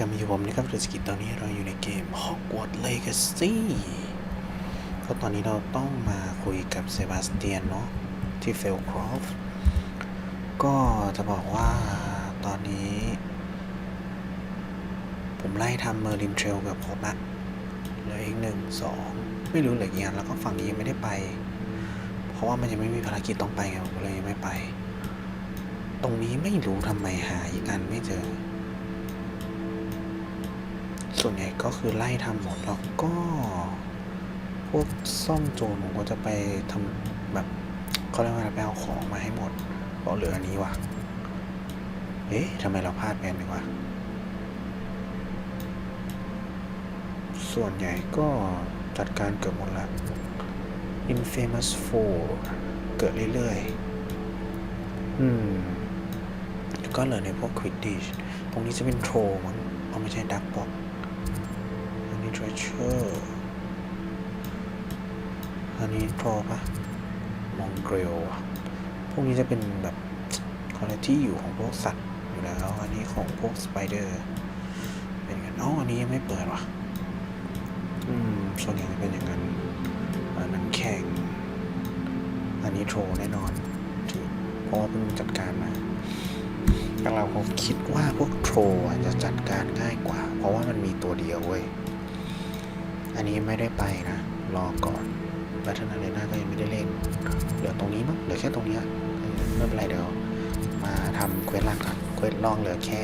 กลับมาอยู่ผมนะครับFutasukiตอนนี้เราอยู่ในเกม Hogwarts Legacy ก็ตอนนี้เราต้องมาคุยกับเซบาสเตียนเนาะที่เฟลครอฟก็จะบอกว่าตอนนี้ผมไล่ทำเมอร์ลินเทรลแบบครบละเหลืออีก1 2ไม่รู้เหลือกี่อันแล้วก็ฝั่งนี้ยังไม่ได้ไปเพราะว่ามันยังไม่มีภารกิจต้องไปไงผมเลยยังไม่ไปตรงนี้ไม่รู้ทำไมหาอีกอันไม่เจอส่วนใหญ่ก็คือไล่ทำหมดแล้วก็พวกซ่อมโจรผมก็จะไปทำแบบเขาเรียกว่าไปเอาของมาให้หมดเพราะเหลืออันนี้ว่ะเอ๊ะทำไมเราพลาดไปดีกว่าส่วนใหญ่ก็จัดการเกือบหมดละ Infamous 4 เกิดเรื่อยๆก็เหลือในพวก Quidditch ตรงนี้จะเป็นโทรมั้งเอาไม่ใช่ดักบ็อกอันนี้ Treasure อันนี้โทรปะมองเกรลพวกนี้จะเป็นแบบคุณภาพที่อยู่ของพวกสัตว์อยู่แล้วอันนี้ของพวกสไปเดอร์เป็นกันอันนี้ยังไม่เปิดว่ะส่วนใหญ่จะเป็นอย่างนั้นอันนั้นแข่งอันนี้โทรแน่นอนเพราะว่าเพิ่งจัดการมาแต่เราคิดว่าพวกโทรจะจัดการง่ายกว่าเพราะว่ามันมีตัวเดียวเว้ยอันนี้ไม่ได้ไปนะรอก่อนแบทเทิลอารีนาก็ยังไม่ได้เล่นเหลือตรงนี้มั้งเหลือแค่ตรงนี้ไม่เป็นไรเดี๋ยวมาทำเควสล่างก่อนเควสล่องเหลือแค่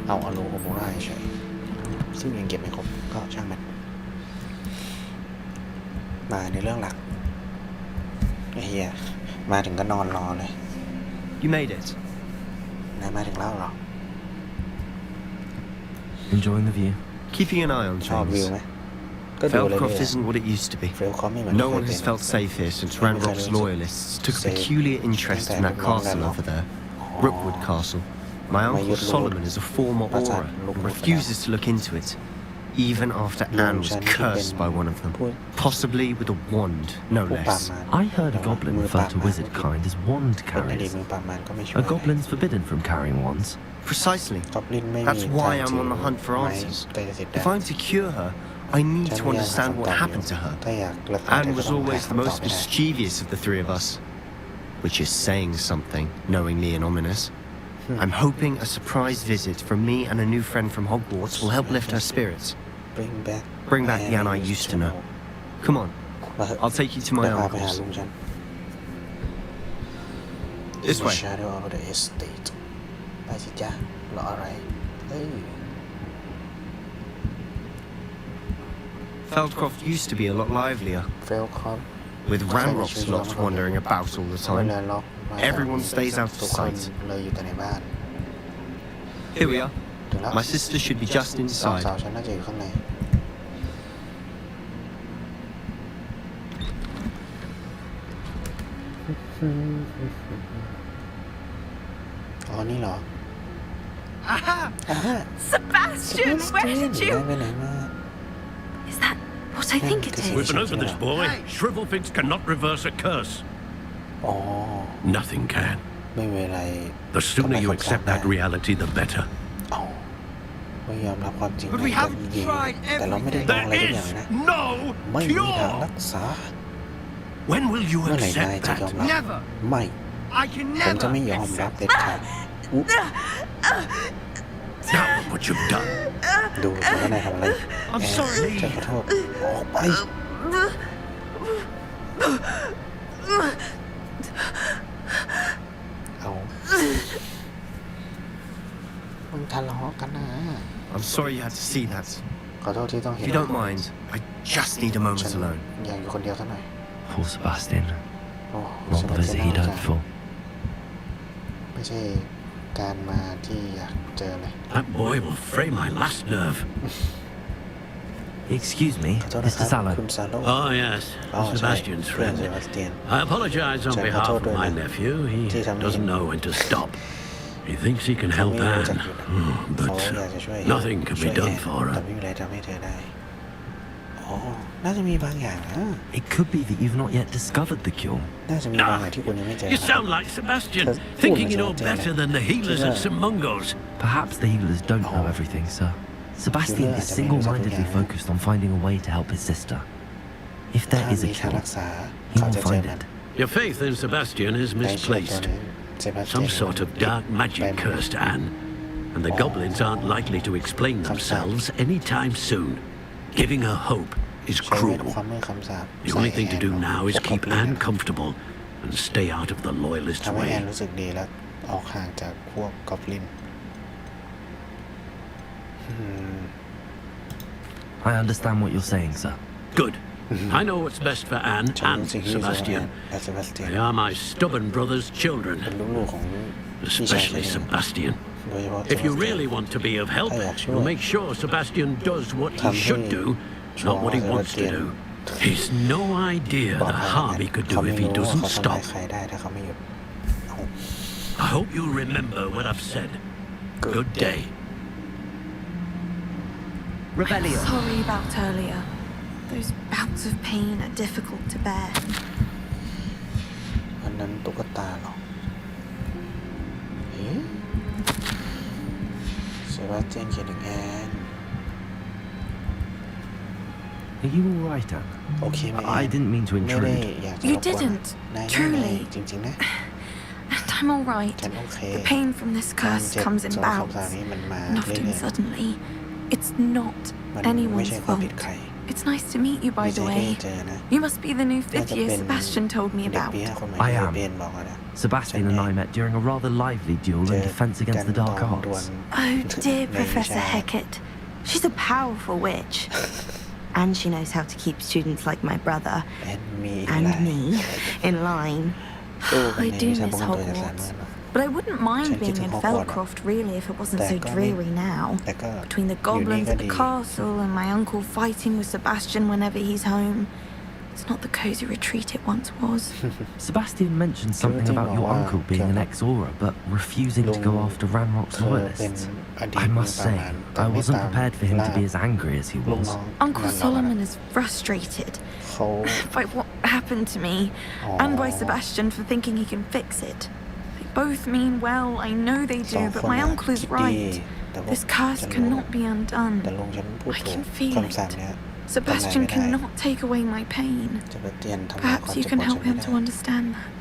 เอาอโลโอโมราเฉยซึ่งยังเก็บไม่ครบก็ช่างมันมาในเรื่องหลักเฮียมาถึงก็นอนรอเลย You made it นายมาถึงแล้วหรอ Enjoying the view Keeping an eye on ชอบวิว things ไหมก็ดูเลย Feldcroft isn't what it used to be No one has felt safe here since Ranrock's loyalists took a peculiar interest in that castle over there Rookwood Castle My uncle Solomon is a former Auror and refuses to look into it even after Anne was cursed by one of them, possibly with a wand, no less. I heard a goblin refer to wizard kind as wand carriers. Are goblins forbidden from carrying wands? Precisely. That's why I'm on the hunt for answers. If I'm to cure her, I need to understand what happened to her. Anne was always the most mischievous of the three of us, which is saying something, knowingly and ominous. I'm hoping a surprise visit from me and a new friend from Hogwarts will help lift her spirits. Bring back the Anne I used to know. Come on, I'll take you to my uncle's. This way. Shadow of the Estate ไปสิจ้ารออะไรFeldcroft used to be a lot livelier. Feldcroft With Ranrock's lot wandering about all the time. Everyone stays out of sight. Here we are. My sister should be just inside. ฉันน่าจะอยู่ข้างในนี่เหรอ Sebastian, where did you? ไปไหนมา Is that what I think it We've is? been over this, boy. Shrivelfigs cannot reverse a curse. อ๋อ Nothing can. ไม่มีอะไร The sooner you accept that reality, the better. ไม่ยอมรับความจริงแต่เราไม่ได้ลองอะไรทุกอย่างนะ no ไม่มีทางรักษา When will you เมื่อไหร่นาย accept จะยอม that? รับไม่ผมจะไม่ยอมรับเด็ดขาด Now look what you've done. ดูว่านายทำอะไร I'm sorry. จะขอโทษออกไปเอามึงทะเลาะกันนะ I'm sorry you had to see that. ขอโทษที่ต้องเห็ If น you don't mind, I just need a moment alone. อยากอยู่คนเดียวสักหน่อย Poor Sebastian. โอ้ Not the visit he'd hoped for. ไม่ใช่การมาที่อยากเจอเลย That boy will fray my last nerve. Excuse me, ขอโทษนะค Mr. รับ Sallow. คุณซาโล Oh, yes. อ๋อใช่ Sebastian's เพื่อน friend. เซบาสเตียน I apologize on behalf of my nephew. He doesn't know when to stop. He thinks he can help Anne, เขา but อยากจะช่วย nothing can be done for แต่ her. ไม่มีอะไรทำให้เธอได้น่าจะมีบางอย่างนะ It could be that you've not yet discovered the cure. น่าจะมีบางอย่างที่คุณยังไม่เจอ You sound like Sebastian, thinking you know better than the healers at St. Mungo's. Perhaps the healers don't know everything, sir. Sebastian is single-mindedly focused on finding a way to help his sister. If there is a cure, he will find it. Your faith in Sebastian is misplaced. Some sort of dark magic cursed Anne, and the goblins aren't likely to explain themselves anytime soon. Giving her hope is cruel. The only thing to do now is keep Anne comfortable and stay out of the loyalist's ทำให้แอน way. รู้สึกดีและออกห่างจากพวกกอบลิน I understand what you're saying, sir. Good. I know what's best for Anne ฉัน and รู้สิ่งที่ดีสำหรับแอน Sebastian. และเซบาสเตียน They are my stubborn brother's children, เป็นลูกๆของพี่ชายฉัน especially เอง Sebastian. โดยเฉพาะ If you really want to be of help, you'll make sure Sebastian does what he should do, not what he wants to do. He's no idea the harm he could do if he doesn't เขาทำ stop. ร้ายใครได้ถ้าเขาไม่หยุด I hope you remember what I've said. Good day. I'm sorry about earlier. Those bouts of pain are difficult to bear. อันนั้นตุ๊กตาเหรอเอ๊ะเซบาสเตียนเขียนถึงแอน Are you all right, Anne? โอเคไหมแอน I didn't mean to ไม่ได้ intrude. อยากจะ You รบกวน didn't, นาย truly. จริงๆนะ And I'm all right. ฉันโอเค The pain from this การ curse เจ็บ comes in จาก bouts, คำสาปนี้มันมา and เรื่ often อย suddenly. It's not ๆมันไม่ anyone's ใช่ความ fault. ผิดใคร It's nice to meet you, by ดีใจ the ที่ way. เจอนะ You must be the new น่า fifth จะ year เป็น Sebastian told me เด็ก about. ปีห้าคนใหม่ I ที่ am. เบนบอกแล้วนะ Sebastian and I met during a rather lively duel เจ in อ defense กั against น the ตอน dark ดวล arts. Oh, dear Maybe Professor so. Hecat. She's a powerful witch. And she knows how to keep students like my brother แอนมีอีก and หลาย me in line. ตู้กัน I ใน do วิชา miss ป้องกันตัวจากสาร Hogwarts. มืด But I wouldn't mindฉันคิด being ถึ in ง Hogwarts อะ Felcroft, really, if it wasn't แต่ so ก็ไม่ dreary now. แต่ก็ Between the อยู่นี่ goblins ก็ at ดี the castle and my uncle fighting with Sebastian whenever he's home. It's not the cozy retreat it once was. Sebastian mentioned something about your uncle being an ex-Aura, but refusing to go after Ranrock's เคยเป็น loyalists. อดีต I มือ must ปราบ say, มารแต่ I ไม่ wasn't ตาม prepared for him to ล่า be as angry as he ลูก was. น้อง Uncle นั่นเรา Solomon นะ is frustrated เขา by what happened to me and by Oh. Sebastian for thinking he can fix it. They both mean well, I know they สอง do, ค but น my น่ะ uncle คิ is ดดี right. แต่ว่า This curse ฉันรู้ cannot be undone. แต่ลุงฉันพูด I ถู can ก feel คำสาป it. เนี้ย Sebastian ทำอะไรไม่ได้ cannot take away my pain. จะไปเตียนทำลายความ Perhaps you เจ็บ can ปวดฉั help นไม่ him ได้ to understand that.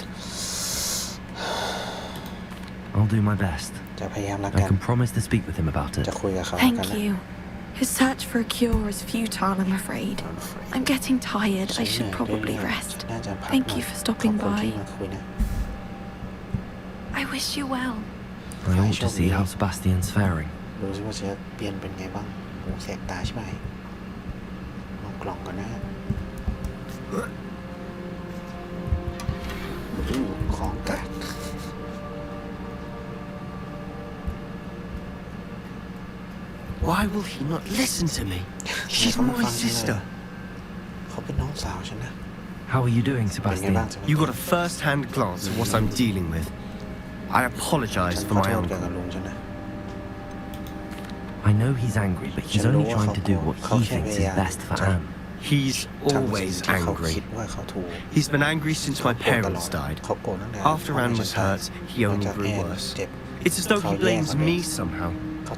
I'll do my best. จะพยายามรัก I กัน can promise to speak with him about it. จะคุยกับเขาแล้วกัน Thank นะ you. His search for a cure is futile, I'm afraid. I'm getting tired. ฉั I นเหนื่ should อย probably เรื่อยๆ rest. ฉันน่าจะพัก Thank หน่ you อย for ขอบ stopping คุณที่ by. มาคุยนะ I wish you well. I ought to see how Sebastian's faring. ดูสิว่าเชฟเปลี่ยนเป็นไงบ้างหูแสบตาใช่ไหมลองกล่องก่อนนะฮะของกัด Why will he not listen to me? ทำไม She's เขาไม่ my ฟังฉันเลย sister. เขาเป็นน้องสาวฉันนะ How are you doing, เป็นไง Sebastian? บ้างเซบาสเตียน You got a first-hand glance at what I'm dealing with. I ฉั apologize น for ขอ my โทษเกี่ยว uncle. กับลุงฉันนะ I know he's angry, but he'sฉันรู้ only ว่า trying to do what เขา he แค่พ thinks ยา is ยาม best for จะ Anne. He's ทำสิ่ง always ที่เขาคิด angry. ว่าเขาถูก He's been angry since เขา my โกรธตลอ parents ด died. เขาโกรธตั้งแต่ After Anne was hurt, he หลัง only จากแอ grew น worse. เจ็บ It's as though he blames me somehow,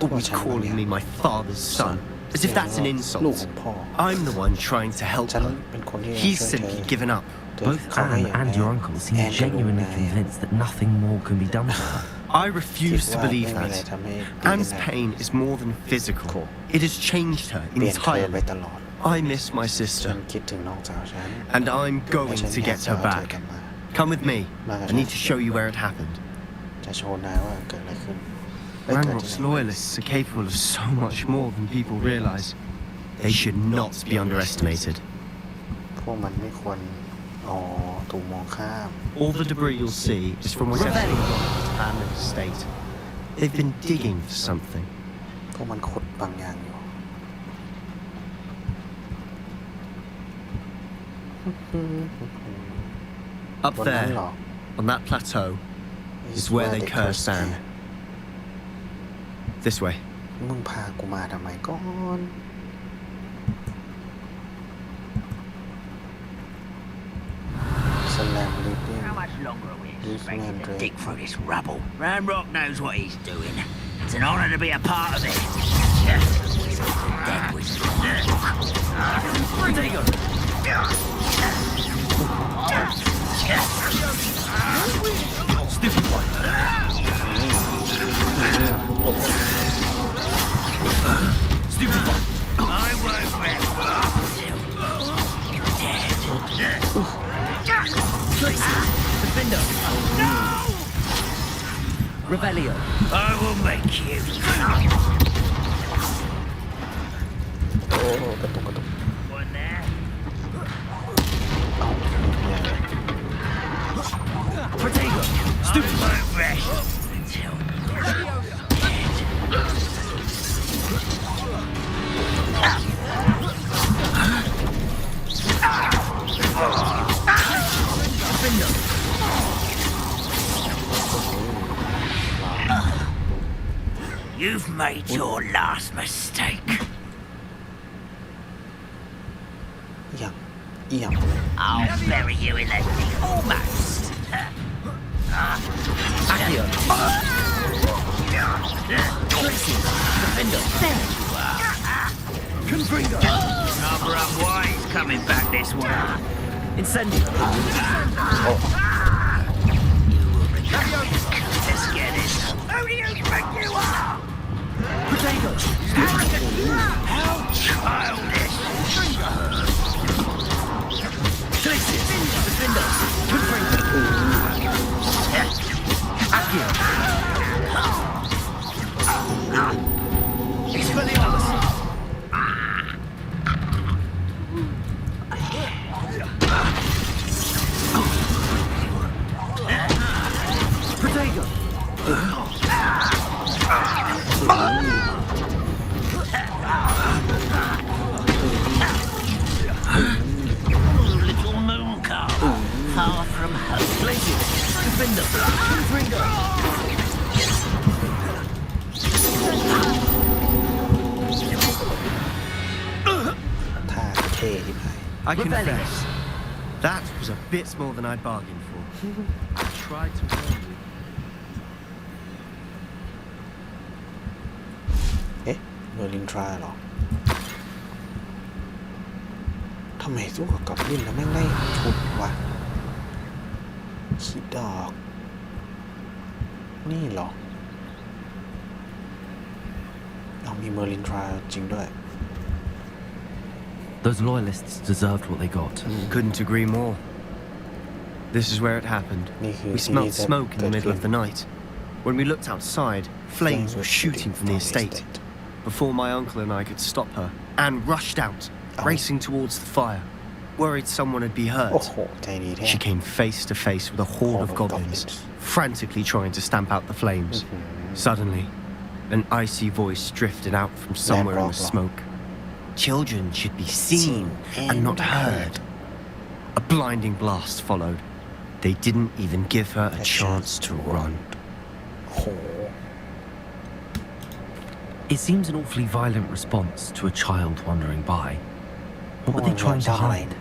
always calling me my father's son, as if that's an ลูก insult. ของพ่อ I'm the one trying to help ฉัน her. เป็นคนที่ He's ช่วยเธอ simply given up. แต่ Both เขาไม่ Anne ยอม and แพ้ your uncle แอ seem นกับลุง genuinely นาย convinced that nothing more can be done for her. I คิด refuse to ว่าไม่ believe มีอะไร that. ทำให้ Anne's เปลี่ยน pain is more than physical. Cool. It has changed her เปลี่ยนเธอไป entirely. ตลอด I miss my ฉัน sister, คิดถึงน้องสาวฉัน and I'm และ going ฉัน to อยาก get จะ her เอาเธอก back. ลับมา Come with me. I need to show you where it happened. จะโชว์นายว่าเกิดอะไรขึ้นไปเกิดที่ Ranrock's ไหน loyalists are capable of so much more than people realize. They should not be underestimated. พวกมันไม่ควรถูกมองข้าม All the debris you'll see is from whatever family estate. They've been digging for something. พวกมันขุดบางอย่างอยู่ Up บนนั้น there, หรอ on that plateau, is where they cursed Anne. This way. มึงพากูมาทำไมก่อนสแลมลิปปิ้ง How much longer are we This man expected to Drake. dig through this rubble? Ranrock knows what he's doing. It's an honor to be a part of it. Yeah. Revelio. I will make you. โอ้กระตุกเอาเนี่ยเลย Protego. Stupid. I won't rest until You've made your last mistake. อย่าง I'll bury you in that thing almost. Accio. Defender. There you are. Confringo. Another unwise coming back this way. Incendio. You will regret this. Let's get it. Who do you think you are? Protego. How childish. Glacius. Defender. Confringo. Accio. Expelliarmus. Protego. Little moon calf. Far from home. Glacius. Defender. Confringo. ท่าเท่ที่ไหน I confess, that was a bit more than I bargained for. I tried to warn you. เอ๊ะเมอร์ลินทราเหรอทำไมสู้กับกอบลินแล้วแม่งได้ชุดวะคิดดอกนี่เหรอเอามีเมอร์ลินทราจริงด้วย Those loyalists deserved what they got. Couldn't agree more. This is where it happened. We smelled smoke in the middle of the night. When we looked outside, flames were shooting from the estate. Before my uncle and I could stop her, Anne rushed out, racing towards the fire, worried someone had been โอ้ hurt. โหใจดีแท้ She came face to face with a horde of goblins, frantically trying to stamp out the flames. Suddenly, an icy voice drifted out from somewhere in the smoke. Children should be seen and not heard. A blinding blast followed. They didn't even give her a chance to run. โอ้โห It seems an awfully violent response to a child wandering by. What were they trying to hide?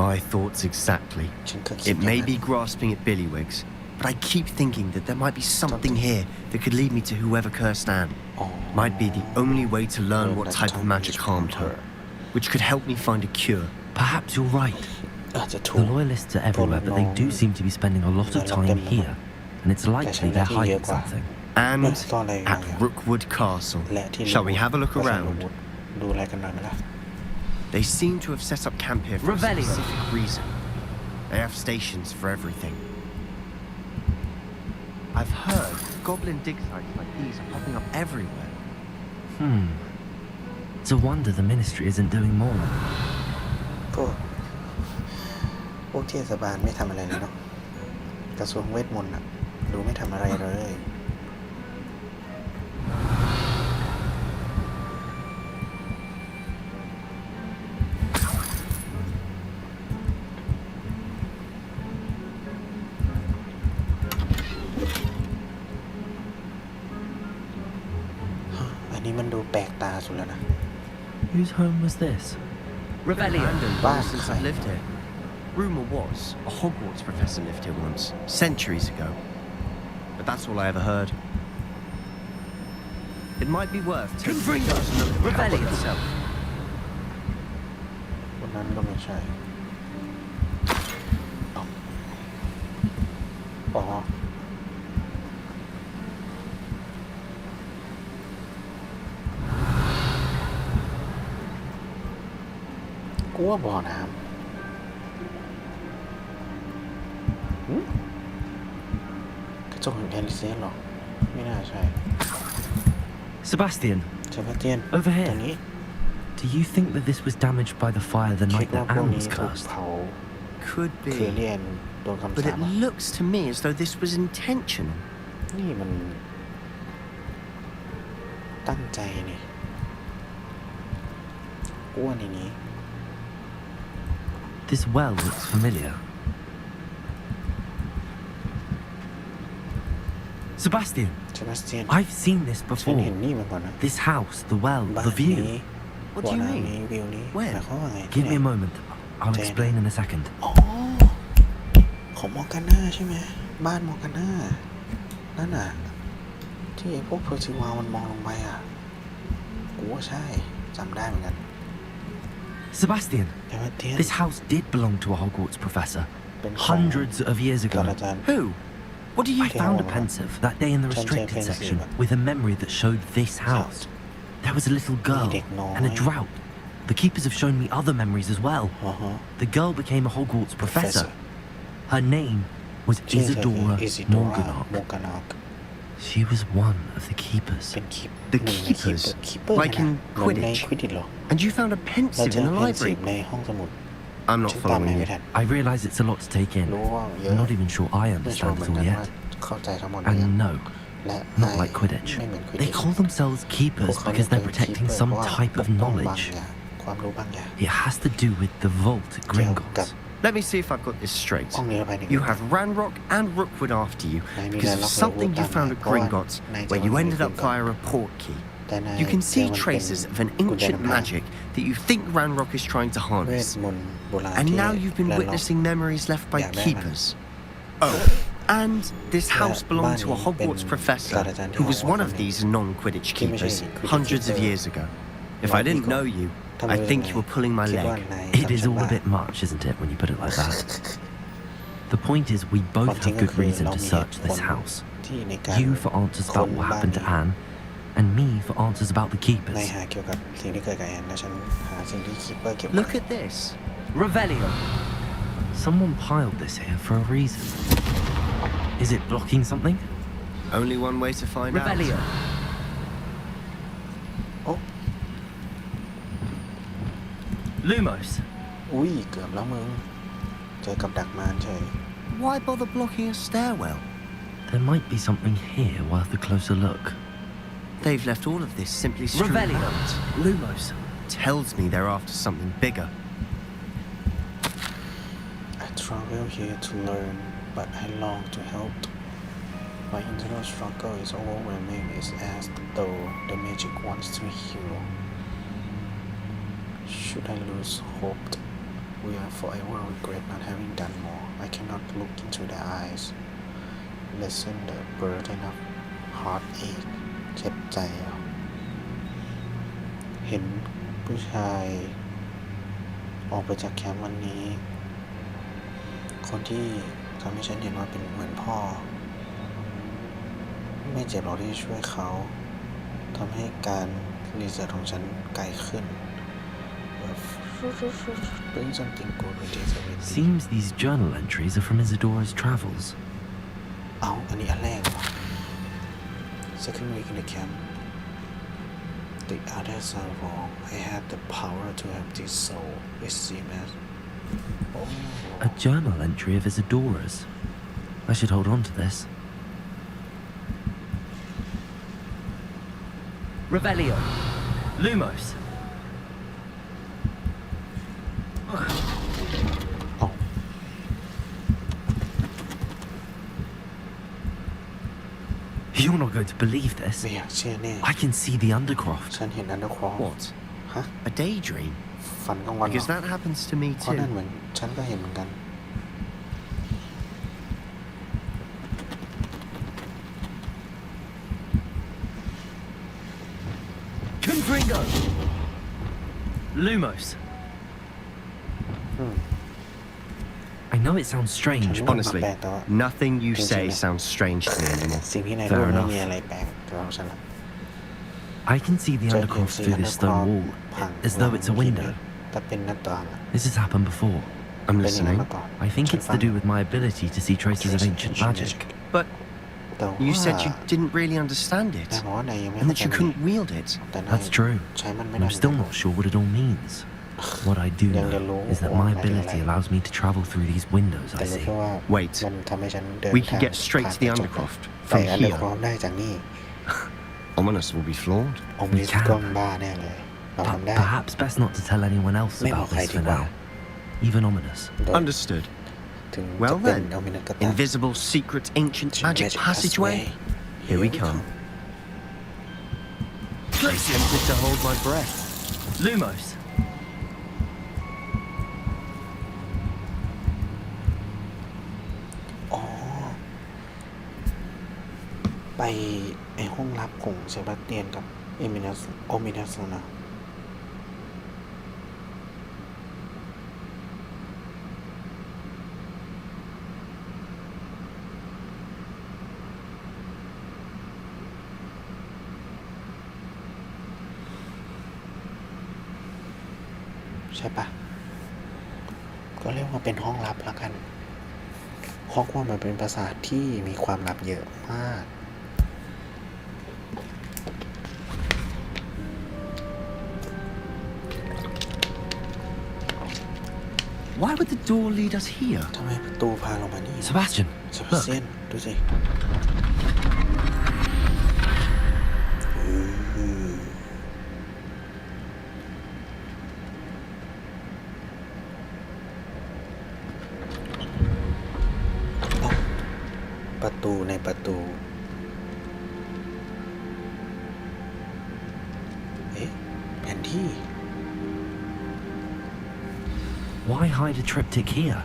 My thoughts exactly. ฉันก็คิด It may be grasping at billywhigs, but I keep thinking that there might be something here that could lead me to whoever cursed Anne. อ๋อ Might be the only way to learn what type of magic harmed her, which could help me find a cure. Perhaps you're right. อาจจะถู The ก loyalists are everywhere, but they do seem to be spending a lot of time here. And it's likely they're hiding something. And ซ่อนอะไรอยู่ at Rookwood Castle. และที่ Shall we have a look ว่าฉัน around? ดูอะไรกันหน่อยไหมล่ะ They seem to have set up camp here for a Revelio. specific reason. They have stations for everything. I've heard goblin dig sites like these are popping up everywhere. It's a wonder the ministry isn't doing more. พวกเทศบาลไม่ทำอะไรเลยเนาะกระทรวงเวทมนต์อะดูไม่ทำอะไรเลย อันนี้มันดูแปลกตาสุดแล้วนะ Whose home was this? Revelio. Abandoned Back. since I've lived here. Rumour was a Hogwarts professor lived here once, centuries ago. But that's all I ever heard. It might be worth taking a closer look at the Revelio. Hogwarts itself. คนนั้นก็ไม่ใช่เอ้าอ๋อกูว่าบ่อน้ำกระจกแห่งแอลิเซียนหรอ ไม่น่าใช่ Sebastian, เซบาสเตียน over ตรง here. นี้ Do you think that this was damaged by the fire the คิด night ว่า that พวก Anne นี้ was ถูก cursed? เผา Could คือ be. เรียนโดนคำ But สา it ปอะ looks to me as though this was intentional. นี่มันตั้งใจนี่อ้วนในนี้ This well looks familiar. Sebastian, เซบาสเตียน I've seen this ฉันเห็น before. นี่มาก่อนนะ This house, the well, บ้าน the นี้ view. What do you บ่อน้ำ mean? นี้วิวนี้ Where? หมายความว่าไงที่ Give ไหน me a moment. I'll explain in a second. อ๋อของมอร์กาน่าใช่ไหมบ้านมอร์กาน่านั่นน่ะที่ไอ้พวกเพอร์ซิวามันมองลงไปอ่ะกูว่าใช่จำได้เหมือนกัน Sebastian, เซบาสเตียน this house did belong to a Hogwarts professor เป็นของ hundreds of years ศาสต ago. ราจารย์ Who? What do you I found a pensive that day in the restricted section with a memory that showed this house. There was a little girl and a drought. The keepers have shown me other memories as well. อ๋อฮะ The girl became a Hogwarts professor. Her name was ชื่อเธอคือ Isadora อิซิโดราโม Morganach. กานอก She was one of the keepers. เป็นคีป The หนึ่งใน keepers? คีปเปอร์ Like นะ in เหมือนใน Quidditch? ควิดดิชเหรอ And you found a เรา pensive เจอ in the เพนซีฟ library? ในห้องสมุด I'm not ฉันตาม following ไม่ you. ทัน I realize it's a lot to take in. รู้ว่าเยอะ I'm not even sure I ไม่ชัวร์ understand เหมื it อน all กันว่า yet. เข้าใจทั้งหมดหรือยัง And no, และ not like Quidditch. ไม่เหมือนควิด They ดิช call themselves พว keepers กเขา because เรียก they're เป็นคีปเป protecting อร์เพ some ราะว่า type ป of กป้องบาง knowledge. อย่างความรู้บางอย่าง It has to do with the vault at เกี่ยวกับ Gringotts. Let me see if I've got this straight. ห้องนี้ภายใน You have Ranrock and Rookwood after you Nine because of million something you Rookwood found at and Nine Gringotts Nine where you Million ended up Gringotts. via a port key. แต่ใน You can เจอ see มันเป็น traces of an กุญแจ ancient นำทาง magic that you think Ranrock is trying to เวท harness. มนต์โบราณ And ที่ now you've been และล็อก witnessing memories left by Yeah, man. keepers. Oh, and this house belonged to a Hogwarts professor who was one of these non-Quidditch keepers hundreds of years ago. If I didn't know you, I think you were pulling my คิดว่า leg. นาย It is all a bit much, isn't it, when you put it like that? The point is, we ความ both จริง have ก็ good คือ reason เรา to มีเห search ตุผ this ล house. ที่ในการ You for answers about what happened to Anne, and me for answers about the ใน keepers. หาเกี่ยวกับสิ่งที่เกิดกับแอนและฉันหาสิ่งที่คิดว่าเกี่ยวกับ Look at this. Revelio. Someone piled this here for a reason. Is it blocking something? Only one way to find out. Revelio. โอ้ Lumos. อุ้ยเกือบแล้วมึงเจอกับดักมารเฉย Why bother blocking a stairwell? There might be something here worth a closer look. They've left all of this simply strewn Revelio. about. Lumos. Tells me they're after something bigger. I travel here to learn but I long to help my internal struggle is overwhelming it's as though the magic wants to heal should I lose hope will forever regret not having done more I cannot look into their eyes lessen the burden of heartache เจ็บใจอ่ะเห็นผู้ชายออกไปจากแคมป์วันนี้คนที่ทำให้ฉันเห็นว่าเป็นเหมือนพ่อไม่เจ็บหรอกที่ช่วยเขาทำให้การรีเสิร์ชของฉันไกลขึ้น Bring something good with this everything Seems these journal entries are from Isadora's travels. เอาอันนี้อันแรกเหรอ Second week in the camp The others are wrong I have the power to help this soul it seems as A journal entry of Isadora's. I should hold on to this. Revelio. Lumos. Oh. You're not going to believe this. ไม่อยากเชื่อแน่ I can see the Undercroft. ฉันเห็นอันเดอร์ครอฟ What? ฮะ A daydream? ฝันกลางวันเหร Because อ that happens to me เพราะนั่น too. เหมือนฉันก็เห็นเหมือนกัน Confringo. Lumos. I know it sounds strange, but Honestly, nothing you say sounds strange to me anymore. สิ่งที่นาย Fair รู้ไม่ enough. มีอะไรแปลกสำหรับฉันละ I can see the ฉันเห็น Undercroft สิ่ง through อันเดอ this ร์ครอ stone ฟ wall, พัง as though it's a window. แต่เป็นหน้าต่างอะ This has happened before. I'm เป็นอย่างนั้น listening. มาก่อน I think ฉัน it's ฟั to ง do with my ability to see traces of ancient magic. But แต่ว่า You said you didn't really understand it แต่ว่านายยังไม่ and เข้า that ใจ you มัน couldn't wield it. แต่นาย That's true. ใช้มันไม่ And ได้ I'm still not sure what it all means. What I do Yang dia know lu- is that my ability allows me to travel through these windows แต่ I รู้ see. แค่ว่า Wait. มันทำให้ฉันเดิน We ทา can ง get straight to the ผ่านกระจก undercroft ไป from อันเดอร์ here. ครอฟได้จากนี่ Ominous will be flawed. องค์ We นี้ can. กล้องบ้าแน่เลย เรา But ทำได้ perhaps best not to tell anyone else May about mo this for kayo now. Even ominous. Understood. ถึง Well จะเป็น then, โอมินัสก็ตาม invisible, secret, ancient magic passageway. Here we come. I'm tempted to hold my breath. Lumos! อ๋อ ไปไอห้องลับของเซบาสเตียนกับโอมินัสนะใช่ปะก็เรียกว่าเป็นห้องลับแล้วกันฮอกวอตส์มันเป็นปราสาทที่มีความลับเยอะมาก Why would the door lead us here? ทำไมประตูพาเรามานี่ Sebastian, เซบาส look. เตียนดูสิประตูในประตู เอ๊ะแผนที่ Why hide a triptych here?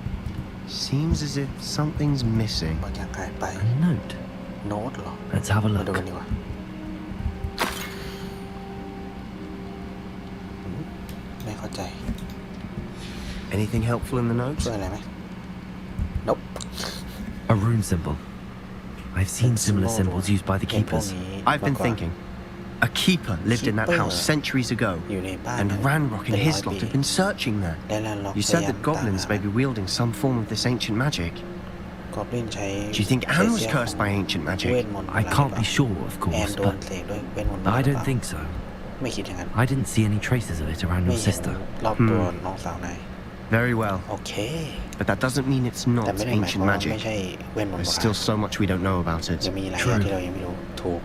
Seems as if something's missing. บางอย่างหายไป A note. โน้ตเหรอ Let's have a มาดู look. กันดีกว่าไม่เข้าใจ Anything helpful in the note? ช่วยอะไรไหมนบ A rune symbol. I've seen similar symbols used by the เห็นพวก keepers. นี้ I've been มาก่อน thinking. A keeper lived in that Keeper house centuries ago, อยู่ในบ้าน and นั้น Ranrock เป็ and นร้อย his ปี lot have been searching there. และแลนล็อก You พ said ยายาม that ตาม goblins หา may be wielding some form of this ancient magic. กอบลินใช้ Do you think Anne was ใช้ cursed by ancient เว magic? ทมนต์ I can't be sure, of แอน course, โดน but เสกด้วยเวทมนต์ I don't think so. ไม่คิดอย่างนั้น I didn't see any traces of it around ไม่ your เห็น sister. รอบตัวน้องสาวนาย Very well, โอเค but that doesn't mean it's แต่ not ไม่ได้หมายความ ancient ว่าไม่ magic. ใช่เวทมนต์ There's โบรา still ณ so much we don't know about จะ it. มีหลายอย่างที่เรายังไม่รู้ถูก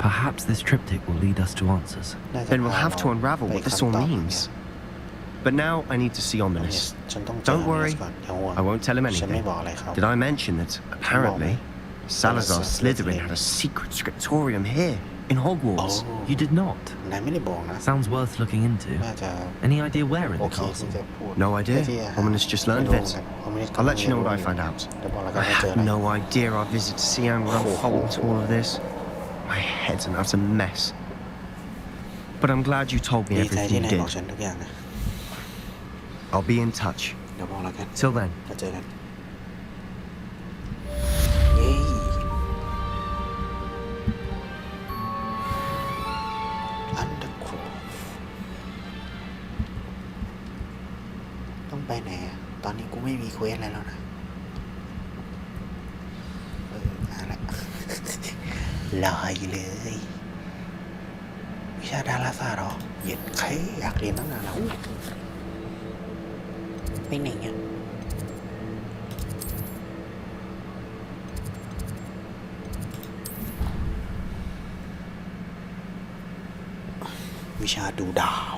Perhaps this triptych will lead us to answers. น่าจะ Then we'll พา have to เรา unravel ไป what this คำ all ตอบ means. But now I need to see เนี่ย Ominous. ฉันต้องเจอ Don't worry, ก่อนอย่าห่วง I won't tell him ฉันไม่ anything. บอกอะไรเขา Did I mention that apparently Salazar Slytherin had a secret scriptorium here in Hogwarts? Oh. You did not. นายไม่ได้บอกนะ Sounds worth looking into. น่าจะ Any idea where in โอ the เคที่ castle? จะพูด No idea. ที่จะหา Ominous just learned ไม่ of รู้ it. เหมือนกัน Ominous I'll let you know what I ก็ find out. เดี๋ยวบอกแล้วกัน I ว่าเจอ had อะไร no idea our visit to Siam would unfold to all of this. My head's an utter mess. But I'm glad you told me ดีใจ everything ที่ you นายบอก did. ฉันทุกอย่างนะ I'll be in touch. เดี๋ยวบอกแล้วกัน Till then. แล้วเจอกันเย้อันเดอร์ครอฟต้องไปไหนอะตอนนี้กูไม่มีเควสอะไรแล้วนะมาละ ลอยเลย วิชาดาราศาสตร์เหรอเย็ดใครอยากเรียนตั้งนานแล้วไปไหนอ่ะวิชาดูดาว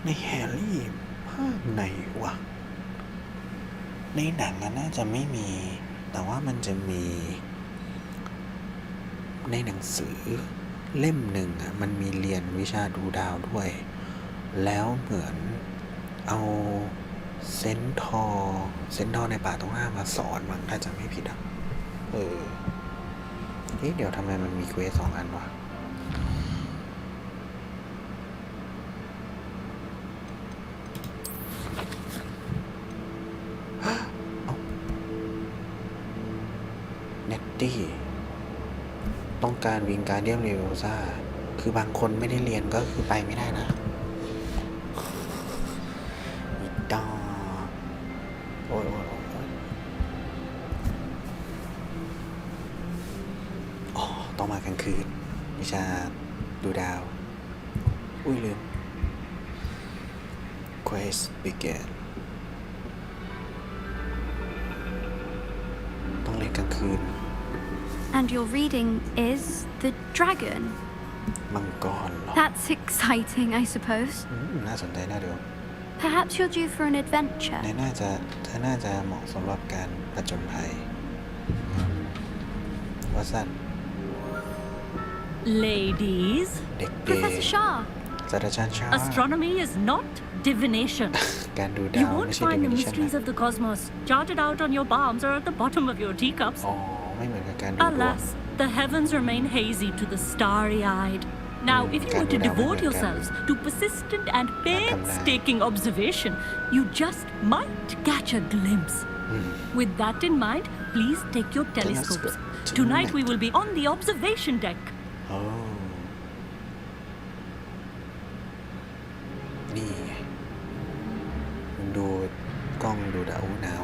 ในแฮร์รี่ภาคไหนวะ ในหนังน่าจะไม่มี แต่ว่ามันจะมี ในหนังสือเล่มหนึ่งอ่ะมันมีเรียนวิชาดูดาวด้วย แล้วเหมือนเอาเซนทอร์ในป่าตรงหน้ามาสอนมั้งถ้าจะไม่ผิดอ่ะเดี๋ยวทำไมมันมีเควส2 อันวะเน็ตตี้ต้องการวิงการเดียมเรโรซ่าคือบางคนไม่ได้เรียนก็คือไปไม่ได้นะอีดอโอ้ย อุ้ยลืม Quest began ต้องเล่นกลางคืน And your reading is The Dragon. มังกรเหรอ That's exciting, I suppose. น่าสนใจน่าดู Perhaps you're due for an adventure. เธอน่าจะเหมาะสำหรับการผจญภัยว่าสั้น Ladies, เด็กเด Professor Shah, ศาสตราจารย์ชา astronomy is not divination. การดู You ดาวไม่ won't ใช่ find the definition mysteries นะ of the cosmos charted out on your palms or at the bottom of your teacups. อ๋อไม่เหมือนกับการดูดวง Alas, the heavens remain hazy to the starry-eyed. Now, if you were to devote yourselves to persistent and painstaking observation, you just might catch a glimpse. With that in mind, please take your telescopes. Tonight we will be on the observation deck. โอ้นี่ไงดูกล้องดูดาวหนาว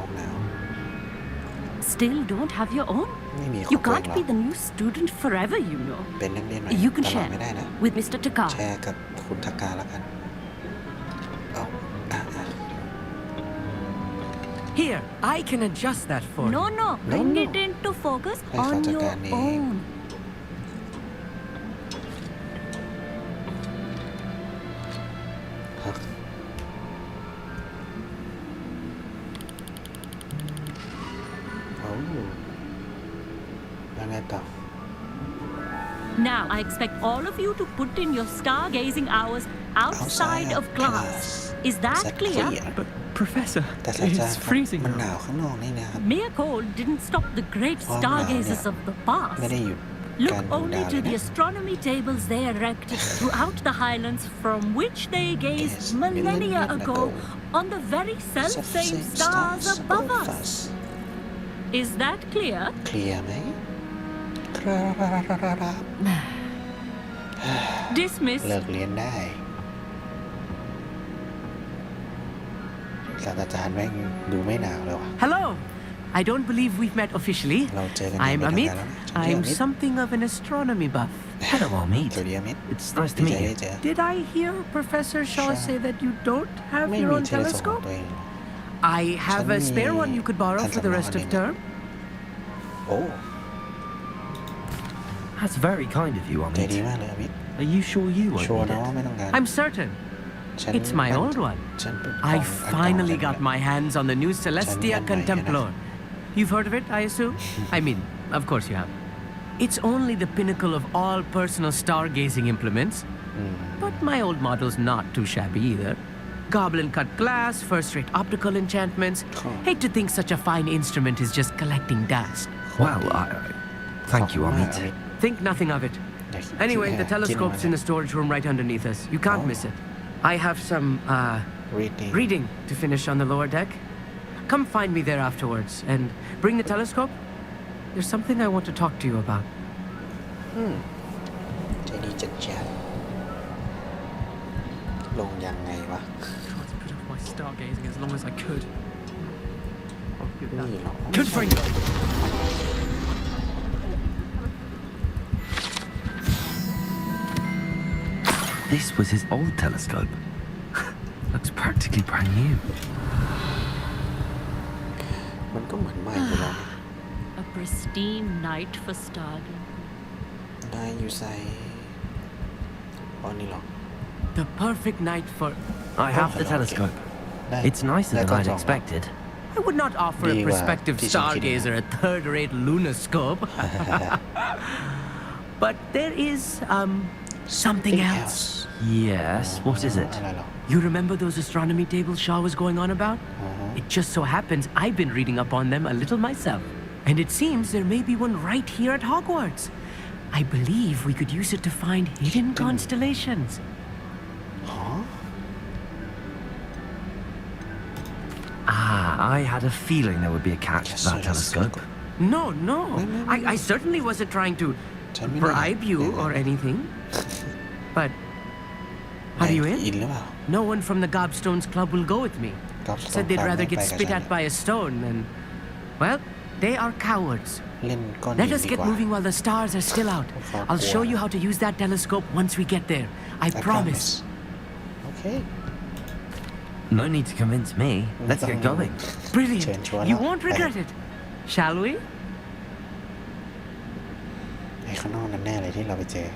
Still don't have your own? ไม่มี You ของตัวเอง can't หรอ be the new student forever, you know. เป็นนักเรียนใหม่ You can ตลอด share ไม่ได้นะ with Mr. Takar. แชร์กับคุณทักกาแล้วกันเอาอ่ะ Here, I can adjust that for you. No, bring it into focus on your own. ครับโอ้แล้วไงต่อ Now, I expect all of you to put in your stargazing hours outside of class. Is that clear? But, Professor, แต่ศาสตราจาร it's ย์ freezing มันห now. นาวข้างนอกนี่นะครับ Mere cold didn't stop the great stargazers of the ไม่ past. ได้หยุด Look การดู only ดาวเล to ย the นะ astronomy tables they erected throughout the highlands from which they gazed millennia ago on the very self-same stars above us. Is that clear? เคลียร์ไหมครับ Dismiss. เลิกเรียนได้ศาสตราจารย์แม่งดูไม่หนาวเลยว่ะ Hello. I don't believe we've met officially. เราเจอกัน I'm อย่างเป็นทาง Amit. การแล้วนะฉันชื่อ I'm อมิต something of an astronomy buff. Hello, Amit. สวัสดีอมิต It's nice ดี to ใจ meet ได้ you. เจอ Did I hear Professor Shaw Sure. say that you don't have ไม่ your มี own เทเลสโคป telescope? ตัวเองหรอ I have a spare one you could borrow for the rest of term. โอ้ That's very kind of you, ใจดี Amit. มากเลยอมิต Are you sure you ชัว won't ร์นะว่า need ไม่ต้องการ I'm certain. ฉัน It's my old one. ฉันเป็นของ I อันเก่า finally ฉัน got my hands on the new Celestia Chan- Contemplar. You've heard of it, I assume? I mean, of course you have. It's only the pinnacle of all personal stargazing implements. But my old model's not too shabby either. Goblin cut glass, first-rate optical enchantments. Hate to think such a fine instrument is just collecting dust. Well, thank you, ขอบคุณมาก Amit. Think nothing of it. Anyway, the คิด telescope's in the storage room right underneath us. You can't miss it. I have some, reading reading to finish on the lower deck. Come find me there afterwards and bring the telescope. There's something I want to talk to you about. ใจดีจัดจ้านลงยังไงวะ Tried to put off my stargazing as long as I could. นี่หรอ Confirm. This was his old telescope. Looks practically brand new. มันก็เหมือนใหม่อยู่แล้ว A pristine night for stargazing. ได้อยู่ใส่อ๋อนี่หรอ The perfect night for. I have the telescope. ได้ It's nicer ได้ than กล้อง I'd ส่อง expected. I would not offer a Di ba, prospective di siya stargazer a third-rate lunoscope. But there is, something else. Yes, what is it? อะไรหรอ You remember those astronomy tables Shaw was going on about? It just so happens I've been reading up on them a little myself. And it seems there may be one right here at Hogwarts. I believe we could use it to find hidden constellations. I had a feeling there would be a catch to that telescope. No. I certainly wasn't trying to ฉันไม่ได้ bribe you or anything. But are you อิน in? หรือเปล่า No one from the Gobstones Club will go with me. Gobstone Said they'd Club rather ไม่ get ไปกับ spit ฉัน at by a stone than. Well, they are cowards. เล่นก้อนหิ Let น us ดี get กว่า moving while the stars are still out. Fuck I'll show yeah. you how to use that telescope once we get there. I I promise. promise. เค No need to convince me. Let's get going. Brilliant. You won't regret it. Shall we? ไอ้ข้างนอกนั่นแน่เลยที่เราไปเจอ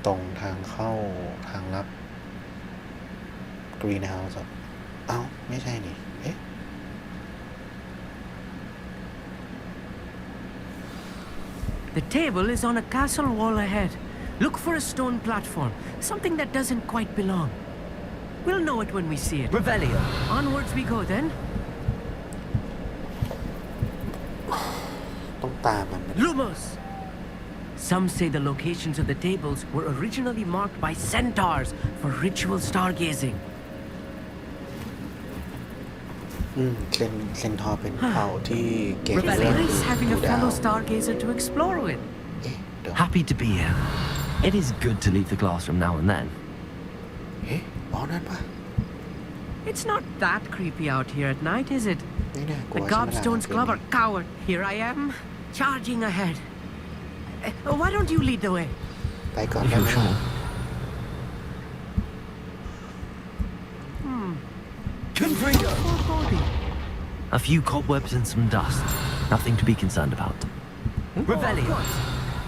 ตรงทางเข้าทางลับ Green House เอ้าไม่ใช่นี่เอ๊ะ The table is on a castle wall ahead. Look for a stone platform, something that doesn't quite belong. We'll know it when we see it. Revelio. Onwards we go then. ต้องตามมัน Lumos! Some say the locations of the tables were originally marked by centaurs for ritual stargazing. เซนทอร์เป็นเผ่าที่เก่งเรื่อง It's nice having a ดูดาว fellow stargazer to explore with. เอ๊ะเดี๋ยว Happy to be here. It is good to leave the classroom now and then. เอ๊ะอ๋อนั่นปะ It's not that creepy out here at night, is it? ไม่น่ากลั The วใช่ไหมล่ะ Gobstones Club are coward. Here I am, charging ahead. Why don't you lead the way? ไปก่อนได้ไหมล่ะ A few cobwebs and some dust. Nothing to be concerned about. Revelio.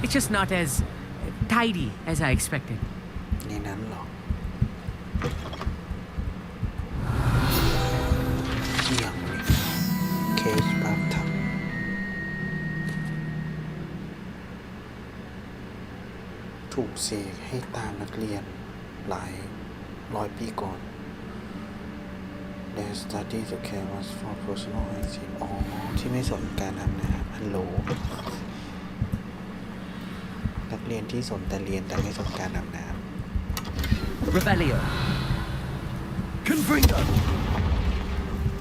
It's just not as tidy as I expected. ในนั้นหรอเกี่ยงเลยเคสปาบทับถูกเสกให้ตามนักเรียนหลายร้อยปีก่อน Their study to care was for personal hygiene อ๋อที่ไม่สนการทำนะครับฮัลโหลนักเรียนที่สนแต่เรียนแต่ไม่สนการทำน้ำ Revelio. Confringo!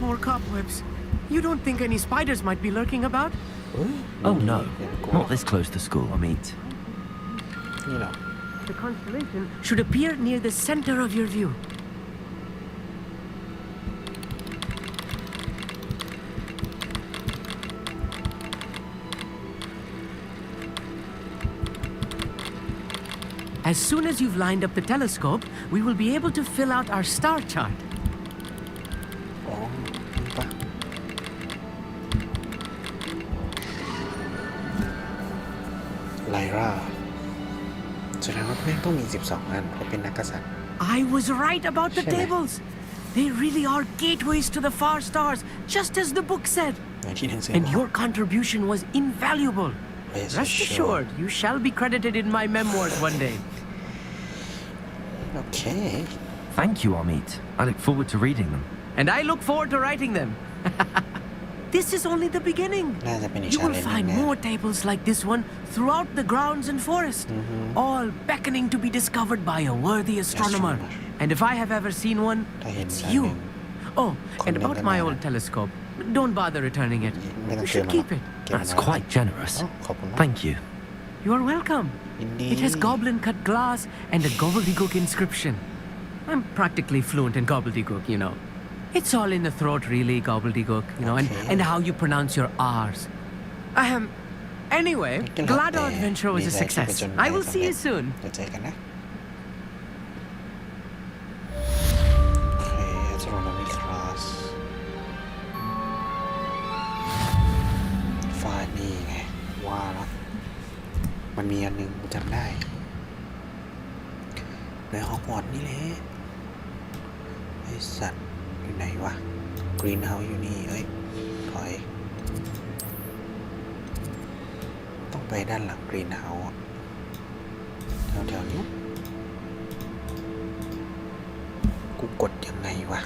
More cobwebs. You don't think any spiders might be lurking about? Oh no, not this close to school, I mean. นี่เหรอ The constellation should appear near the center of your view. As soon as you've lined up the telescope, we will be able to fill out our star chart. อ๋อนี่ปะไลราแสดงว่าแม่งต้องมี12อันเพราะเป็นนักกษัตริย์ I was right about the Shall I? tables. They really are gateways to the far stars, just as the book said. อย่างที่หนังสือ And บอก your contribution was invaluable. Rest Rest assured. assured, you shall be credited in my memoirs one day. โอเค Thank you, Amit. I look forward to reading them. And I look forward to writing them. This is only the beginning. น่าจะเป็นอีก You ชา will เลนจ์ find แน่ more tables like this one throughout the grounds and forest, all beckoning to be discovered by a worthy astronomer. And if I have ever seen one, ถ้าเห็น it's อันห you. นึ่ง Oh, and about my คนหนึ่ง old telescope. Don't bother returning it. ไม่ต้อง You เก็บ should มา keep it. เก็บ That's มา quite generous. อ๋อขอบคุณมาก Thank you. You are welcome. ยินดี It has goblin cut glass and a gobbledygook inscription. I'm practically fluent in gobbledygook, you know. It's all in the throat, really, gobbledygook, you know, Okay. and how you pronounce your R's. Anyway, ก็แล้ว glad แต่ our adventure was ดี a ใจที่ไป success. จน I will see you สำเร็จ soon. เดี๋ยวเจอกันนะโอเค astronomy class ไฟล์นี่ไงว่าแล้วมันมีอันหนึ่งกูจำได้ในฮอกวอตส์นี่แหละไอสัตว์อยู่ไหนวะ Green House อยู่นี่เอ้ยถอยต้องไปด้านหลัง Green House แถวๆนี้กูกดยังไงวะ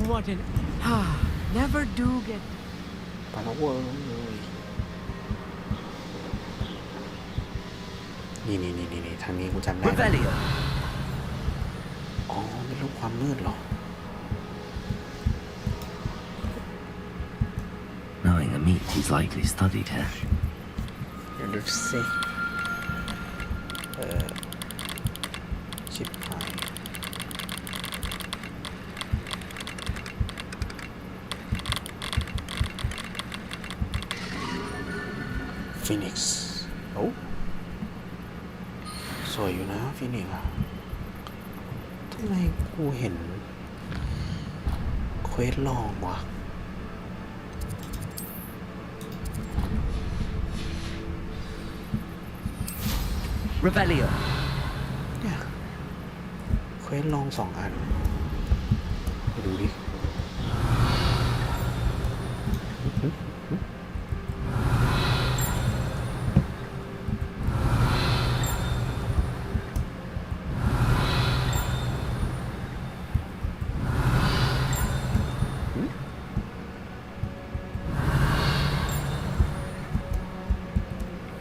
What an... Never do get... ไปแล้วเว้ยนี่ทางนี้กูจำได้ Revelio. อ๋อไม่รู้ความมืดหรอ Knowing Amit, he's likely studied here. เดี๋ยวดูสิชิบหาย ฟินิกซ์โอ้สวยอยู่นะฟินิกซ์อะทำไมกูเห็นเควสลองวะ Revelio. เนี่ยเควสลอง2 อันไปดูดิ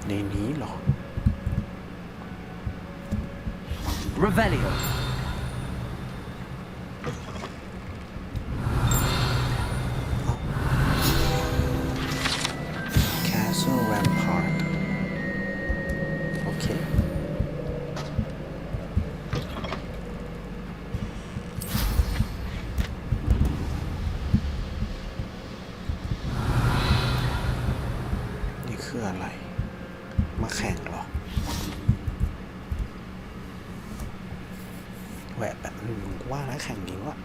ในนี้เหรอ Revelio. Castle Rampart โอเคนี่คืออะไรมาแข่งเหรอแหวะแบบว่าแล้วแข่งจริงวะ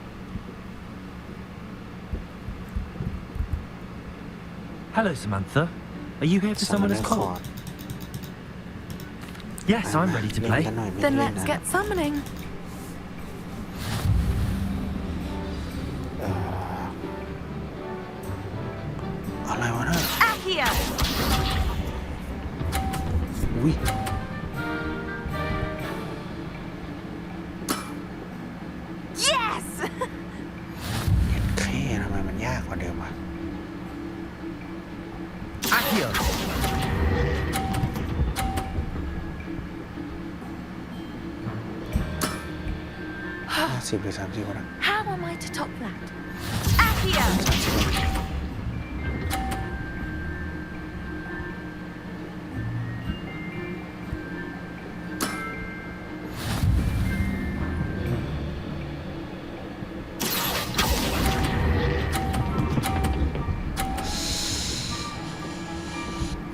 Hello, Samantha. Are you here for someone's call? Yes, I'm ready to play. Then let's get summoning. อะไรวะน่ะ Accio! อุ้ย Yes! เห็นแค่ทำไมมันยากกว่าเดิมอ่ะ Accio. 50 หรือ 30วะนะ How am I to top that? Accio!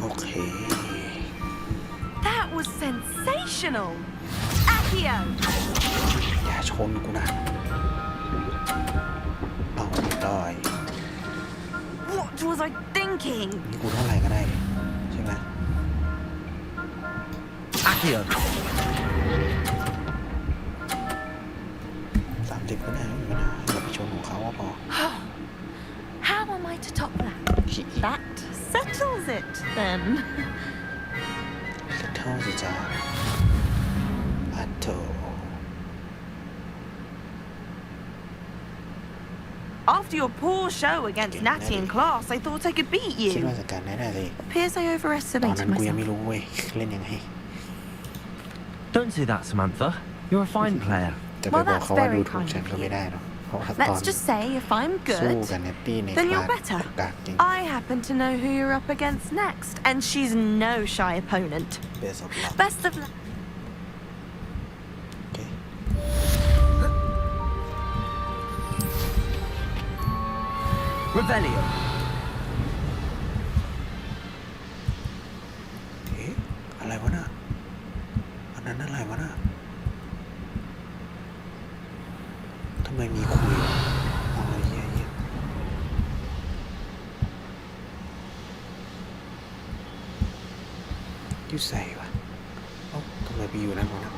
โอเค That was sensational! Accio! อย่าชนกูนะเอาไม่ได้ What was I thinking? นี่กูเท่าไหร่ก็ได้ดิใช่ไหม Accio. 30ก็ได้ไม่เป็นไรอย่าไปชนของเขาว่าพอ How am I to top that? That settles it, then. เท่าสิจ้าอัตโต After your poor show against Natty in class, I thought I could beat คิด you. ว่าจัดการได้เลย Appears I ตอน overestimated นั้นกูยังไม่ myself. รู้เว้ยเล่นยังไง Don't say that, Samantha. You're a fine player. แต่ไป Well, บอก that's เขาว่า very ดูถูก kind ฉัน of ก็ you. ไม่ได้หรอกเพราะว่าตอน Let's just say if I'm สู้ good, กับเนตตี้ใน then ค you're ลาส better. กากจริง I happen to know who you're up against next, and she's no shy opponent. Best of luck Best of luck. โอเค Revelio. เอ๊ะอะไรวะน่ะอันนั้นอะไรวะน่ะทำไมมีคุยอะไรเงี้ยยูใส่วะเอ้าทำไมไปอยู่นั่นวะนะ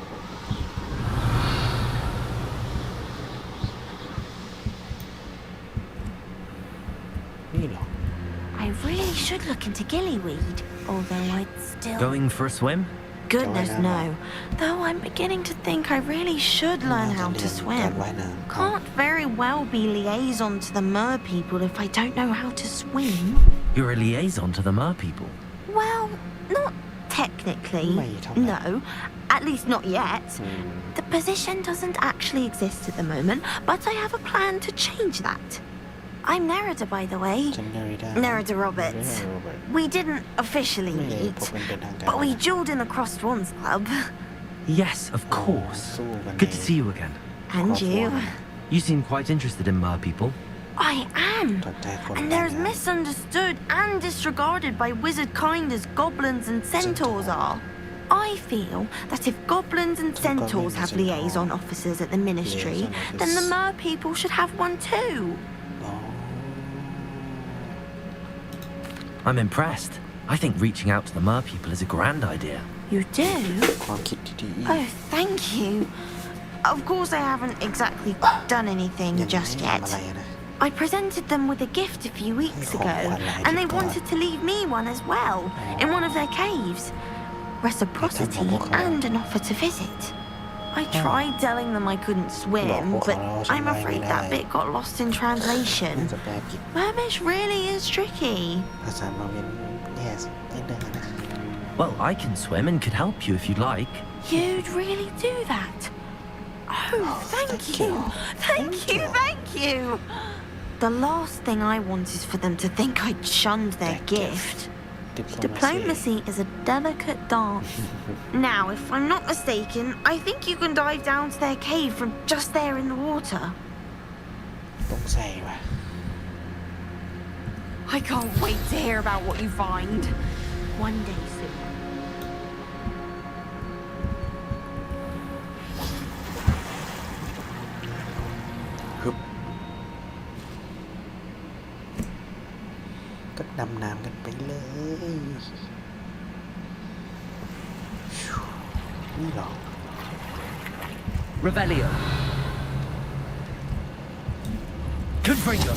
นี่เหรอ I really should look into gillyweed, although I'd still... Going for a swim? Goodness, no. Though I'm beginning to think I really should learn how to การ swim. ว่ายน้ำ Can't very well be liaison to the mer people if I don't know how to swim. You're a liaison to the mer people. Well, not technically. Wait, No, at least not yet. The position doesn't actually exist at the moment, but I have a plan to change that. I'm Nerida, by the way. ฉันเนริดา Nerida Roberts. We didn't officially ไม่ได้ meet, พบกันเป็นทางการ but we dueled in the Crossed Swans Club. Yes, of course. สู้กัน Good to see you again. And you. You seem quite interested in mer people. I am. สนใจคน And they're as misunderstood and disregarded by wizard kind as goblins and centaurs are. I feel that if goblins and centaurs have liaison officers at the ministry, then the mer people should have one too. อ๋อ I'm impressed. I think reaching out to the mer people is a grand idea. You do? ความคิดที่ดี Oh, thank you. Of course, I haven't exactly done anything ยัง just ไม่ทำอะไร yet. นะ I presented them with a gift a few weeks ago, and they wanted to leave me one as well, in one of their caves. Reciprocity and an offer to visit. I tried telling them I couldn't swim, but I'm afraid that bit got lost in น่า translation. จะแปลผิด Mermish really is tricky. ภาษามาเรียนแย่นิดนึงนะ Well, I can swim and could help you if you'd like. You'd really do that? Oh, thank you. Thank you, thank you. The last thing I want is for them to think I'd shunned their gift. Diplomacy is a delicate dance. Now, if I'm not mistaken, I think you can dive down to their cave from just there in the water. ต้องใส่ว่ะ I can't wait to hear about what you find. One day soon. ฮึบก็ดำน้ำกันไปเลยนี่เหรอ Revelio. Confringo.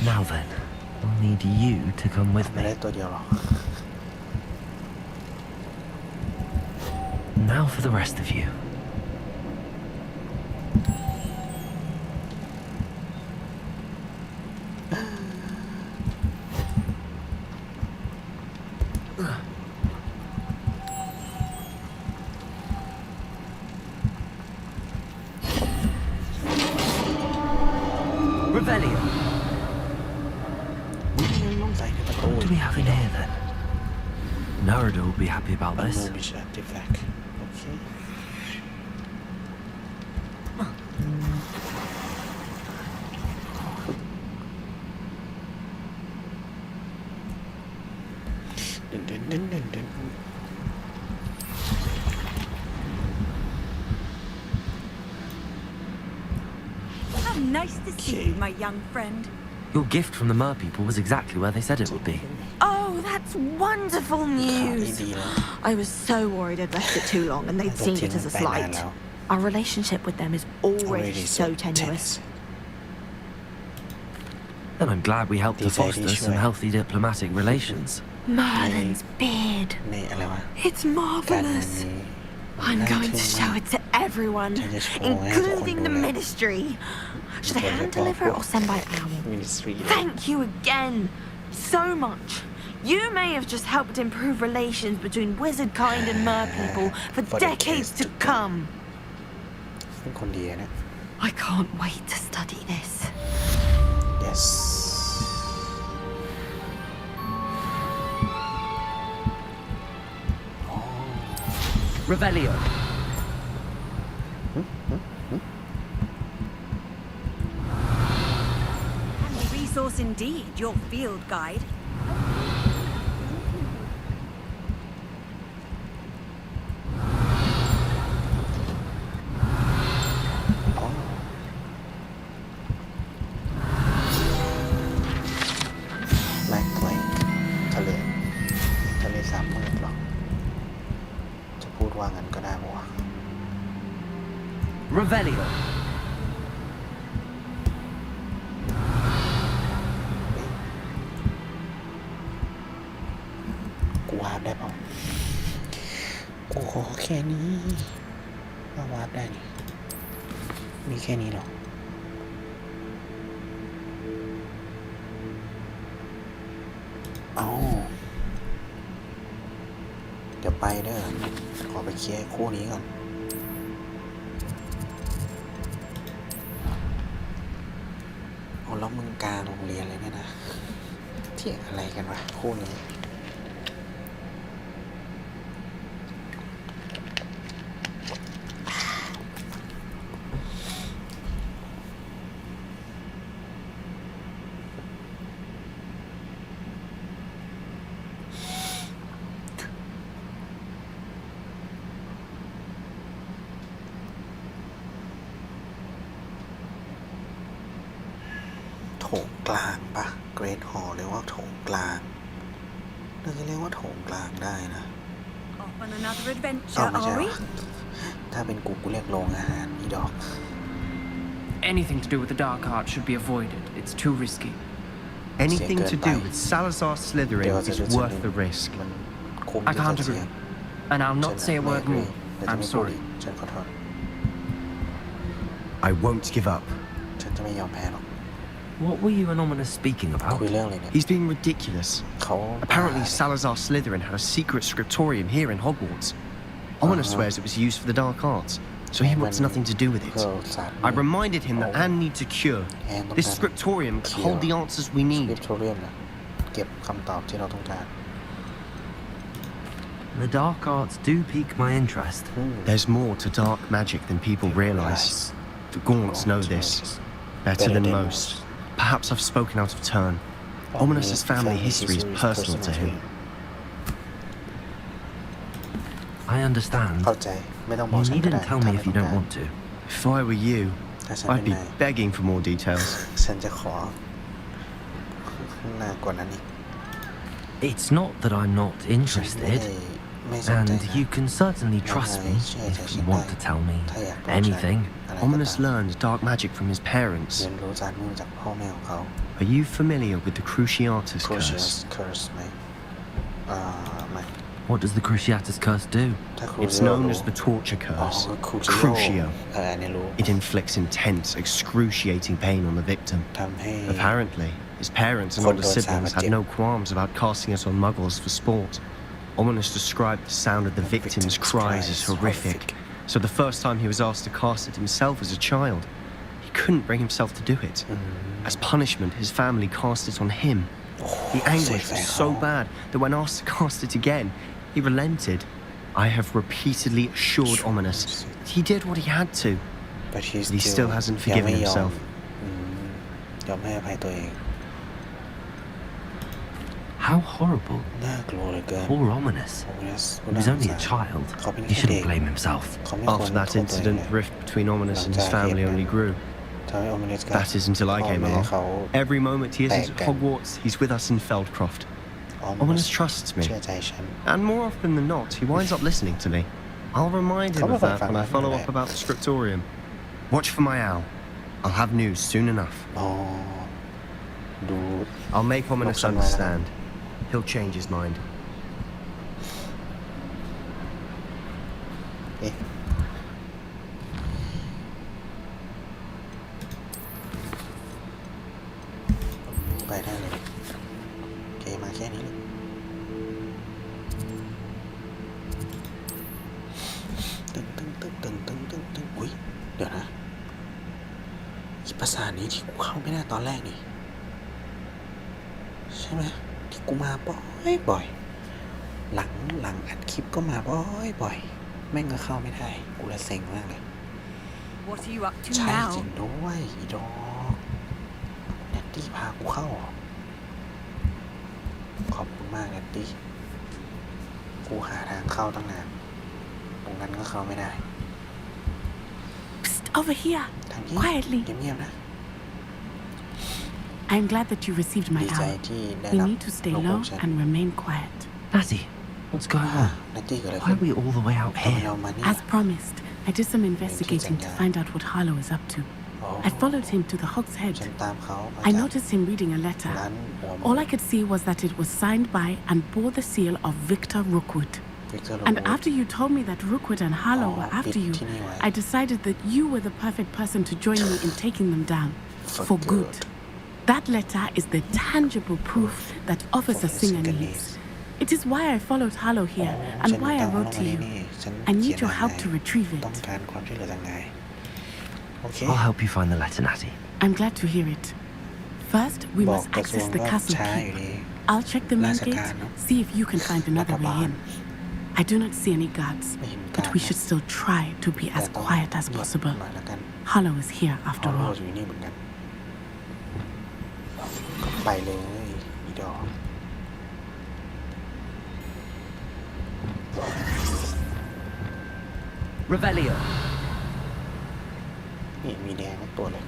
Now then, I'll need you to come with ไม่ me. ได้ตัวเดียวหรอ Now for the rest of you. Revelio. ต้องใส่ในประตู What do we have in here then? Narada will be happy about บัน this. มือมิชอาร์ติแฟกต์โอเคเดินเดินเดินเดินเดิน How nice to see you, my young friend. Your gift from the mer people was exactly where they said it would be. Oh, that's wonderful ข่าวดี news. ดีแล้ว I was so worried I'd left it too long and they'd seen it as a slight. Our relationship with them is already so tenuous. And I'm glad we helped to These ladies foster some were- healthy diplomatic relations. Merlin's beard. ในอะไรวะ It's การ marvelous. มี I'm น่า going ทึ่ to ง show มาก it to everyone, Change this for all, yeah, including for the all, yeah. ministry. Should I For hand the deliver it or Hogwarts send by owl? Ministry Thank you again so much. You may have just helped improve relations between wizard kind and mer people for For decades to come. เป็นคนดีนะ I can't wait to study this. yes Revelio. Handy resource indeed, your field guide. อ๋อแม็กไลทะเลสามมืดหรอจะพูดว่างั้นก็ได้ปะวะ Revelio. กูวาร์ปได้เปล่ากูขอแค่นี้ว่าวาร์ปได้นี่มีแค่นี้หรอเอาเดี๋ยวไปเด้อขอไปเคลียร์คู่นี้ก่อนโอ้แล้วมึงกลางโรงเรียนเลยเนี่ยนะเที่ยอะไรกันวะคู่นี้ โ กลางปะเกรทฮอลล์เรียกว่าโถงกลางน่าจะเรียกว่าโถงกลางได้นะ Off on another เอา adventure, ไม่ใช่ are หร we? อถ้าเป็นกูเรียกโรงอาหารอีดอก Anything to do with the dark art should be avoided. It's too risky. Anything to do with Salazar Slytherin is worth the risk. มันคุ้ม I ที่ can't จะเสี่ย agree. ง And I'll not say a ไม่ word agree more. แต่จะ I'm ไม่พูด sorry. อีกฉันขอโทษ I won't give up. ฉันจะไม่ยอมแพ้หรอก What were you and Ominous speaking about? คุยเรื่องอะไรเนี่ย He's being ridiculous. เขา Apparently, Salazar Slytherin had a secret scriptorium here in Hogwarts. Ominous swears it was used for the dark arts, so he wants nothing to do with it. I reminded him that Anne needs a cure. This scriptorium could hold the answers we คลิ need. ปโทเรียมนะเก็บคำตอบที่เราต้องการ The dark arts do pique my interest. There's more to dark magic than people realize. The Gaunts know this better than most. Perhaps I've spoken out of turn. Ominous's family history is personal to him. I understand. เข้าใจไม่ต้องบอก You ฉันก็ได้ needn't tell me if you don't want to. If I were you, ถ้าฉัน I'd เป็น be นาย begging for more details. ฉันจะขอหน้ากว่านั้นอีก It's not that I'm not ฉันไม่ interested, ได้ไม่สนใจ and นะ you can certainly trust me if you want to tell me anything. อะไรก็ตาม Ominous learned dark magic from his เรี parents. ยนรู้จากมือจากพ่อแม่ของเขา Are you familiar with the Cruciatus Crucius curse? curse ไหมไม่ What does the Cruciatus curse do? ถ้าครู It's เรีย known รู้ as the torture อ๋อ curse. คือครู Crucio. อันนี้รู้ It inflicts intense, excruciating pain on the victim. ทำให้ Apparently, his parents and older siblings had no qualms about casting it on muggles for sport. Ominous described the sound of the victim's cries as horrific, so the first time he was asked to cast it himself as a child, he couldn't bring himself to do it. As punishment, his family cast it on him. The anguish was so bad that when asked to cast it again, he relented. I have repeatedly assured Ominous that he did what he had to, but but he still hasn't forgiven himself. ยอมให้อภัยตัวเอง How horrible. น่ากลัวเหลือเกิน Poor Ominous. Ominous He was only a child. He shouldn't blame himself. เขาไม่ควร After that โทษตัวเอง incident, the rift between Ominous and his family only grew. ทำให้ Ominous กับ That is until I พ่อ came แม่ along. เขา Every moment he isn't at Hogwarts, he's with us in Feldcroft. Ominous trusts me. เชื่อใจฉัน And more often than not, he winds up listening to me. I'll remind him of that when I follow up about the scriptorium. Watch for my owl. I'll have news soon enough. อ๋อดู I'll make Ominous understand. He'll change his mind. เอ๊ะไปได้เลยโอเคมาแค่นี้เลยตึงอุ๊ยเดี๋ยวนะอีภาษานี้ที่กูเข้าไม่ได้ตอนแรกนี่ใช่ไหมที่กูมาบ่อยหลังอัดคลิปก็มาบ่อยแม่งก็เข้าไม่ได้กูละเซ็งมากเลย What are you up to ใช่จริ now? งด้วยอีดอกแดดดี้พากูเข้าขอบคุณมากแดดดี้กูหาทางเข้าตั้งนานตรงนั้นก็เข้าไม่ได้ Psst, over here. ทางนี้ Quietly. เงียบๆนะ I'm glad that you received my ดีใจ owl. ที่ได้ We รับ need to stay ลูกข low องฉัน and remain quiet. Natty, what's going on? แดดดี้เกิดอะไร Why ขึ้น are we all the way out ทำไม here? เรามานี่ As promised, I did some investigating to find out what Harlow is up to. I followed him to the Hog's ฉัน Head. ตามเขามา I จาก noticed him reading a ร้าน letter. หัวหมู All I could see was that it was signed by and bore the seal of Victor Rookwood. Victor And Rookwood after you told me that Rookwood and Harlow were after you, I decided that you were the perfect person to join me in taking them down. For good. That letter is the tangible proof that Officer Singer needs. It is why I followed Harlow here and why I wrote to you. I need your help to retrieve ต้อง it. การความช่วยเหลือจากนายโอเค I'll help you find the letter, Natty. I'm glad to hear it. First, we บอก must กระทรว access ง the ก็ castle ช้าอยู่ keep. ดี I'll check the main ราช gate, การเนอะ see if you can find another way in. I do not see any guards, ไม่เห็น but การ we นะ should still try to be แต่ as ต้อง quiet as เงียบ possible. หน่อยละกัน Harlow is here ฮอ after ลโล all. อยู่นี่เหมือนกันก็ไปเลยอีดอก Revelio. นี่มีแดงทั้งตัวเลย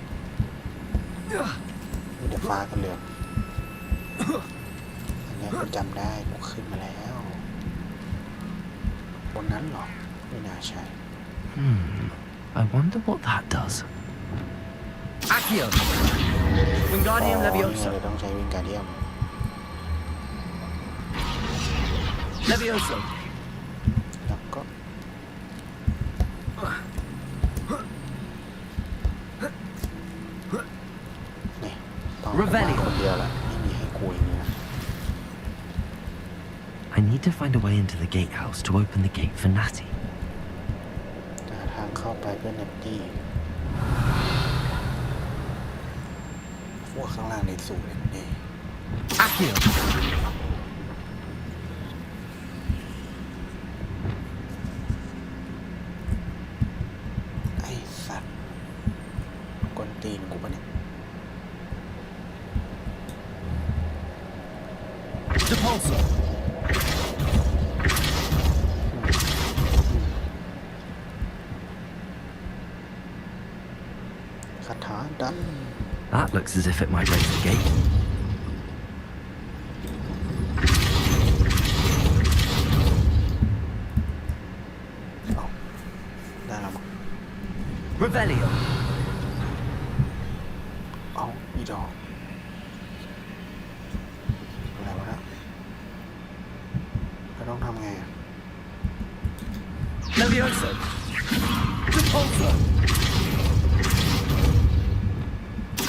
มีแต่ฟ้ากับเหลืองอันนี้กูจำได้กูขึ้นมาแล้วบนนั้นหรอไม่น่าใช่ I wonder what that does. Accio! Wingardium นี่ Leviosa. เลยต้องใช้วิงการเดียม Leviosa. แล้วก็นี่ต้องมาคนเดียวแหละไม่มีให้กูอย่างนี้นะ I need to find a way into the gatehouse to open the gate for Natty. หาทางเข้าไปเพื่อเนตตี้พวกข้างล่างในสูงนี่ Accio! ไอ้สัตว์กวนตีนกูปะเนี่ย Depulso. คาถาดัน That looks as if it might raise the gate. เอาได้แล้วมั้ง Revelio. เอาอีดอกอะไรวะนะเราต้องทำไงอ่ะ Leviosa. Depulso.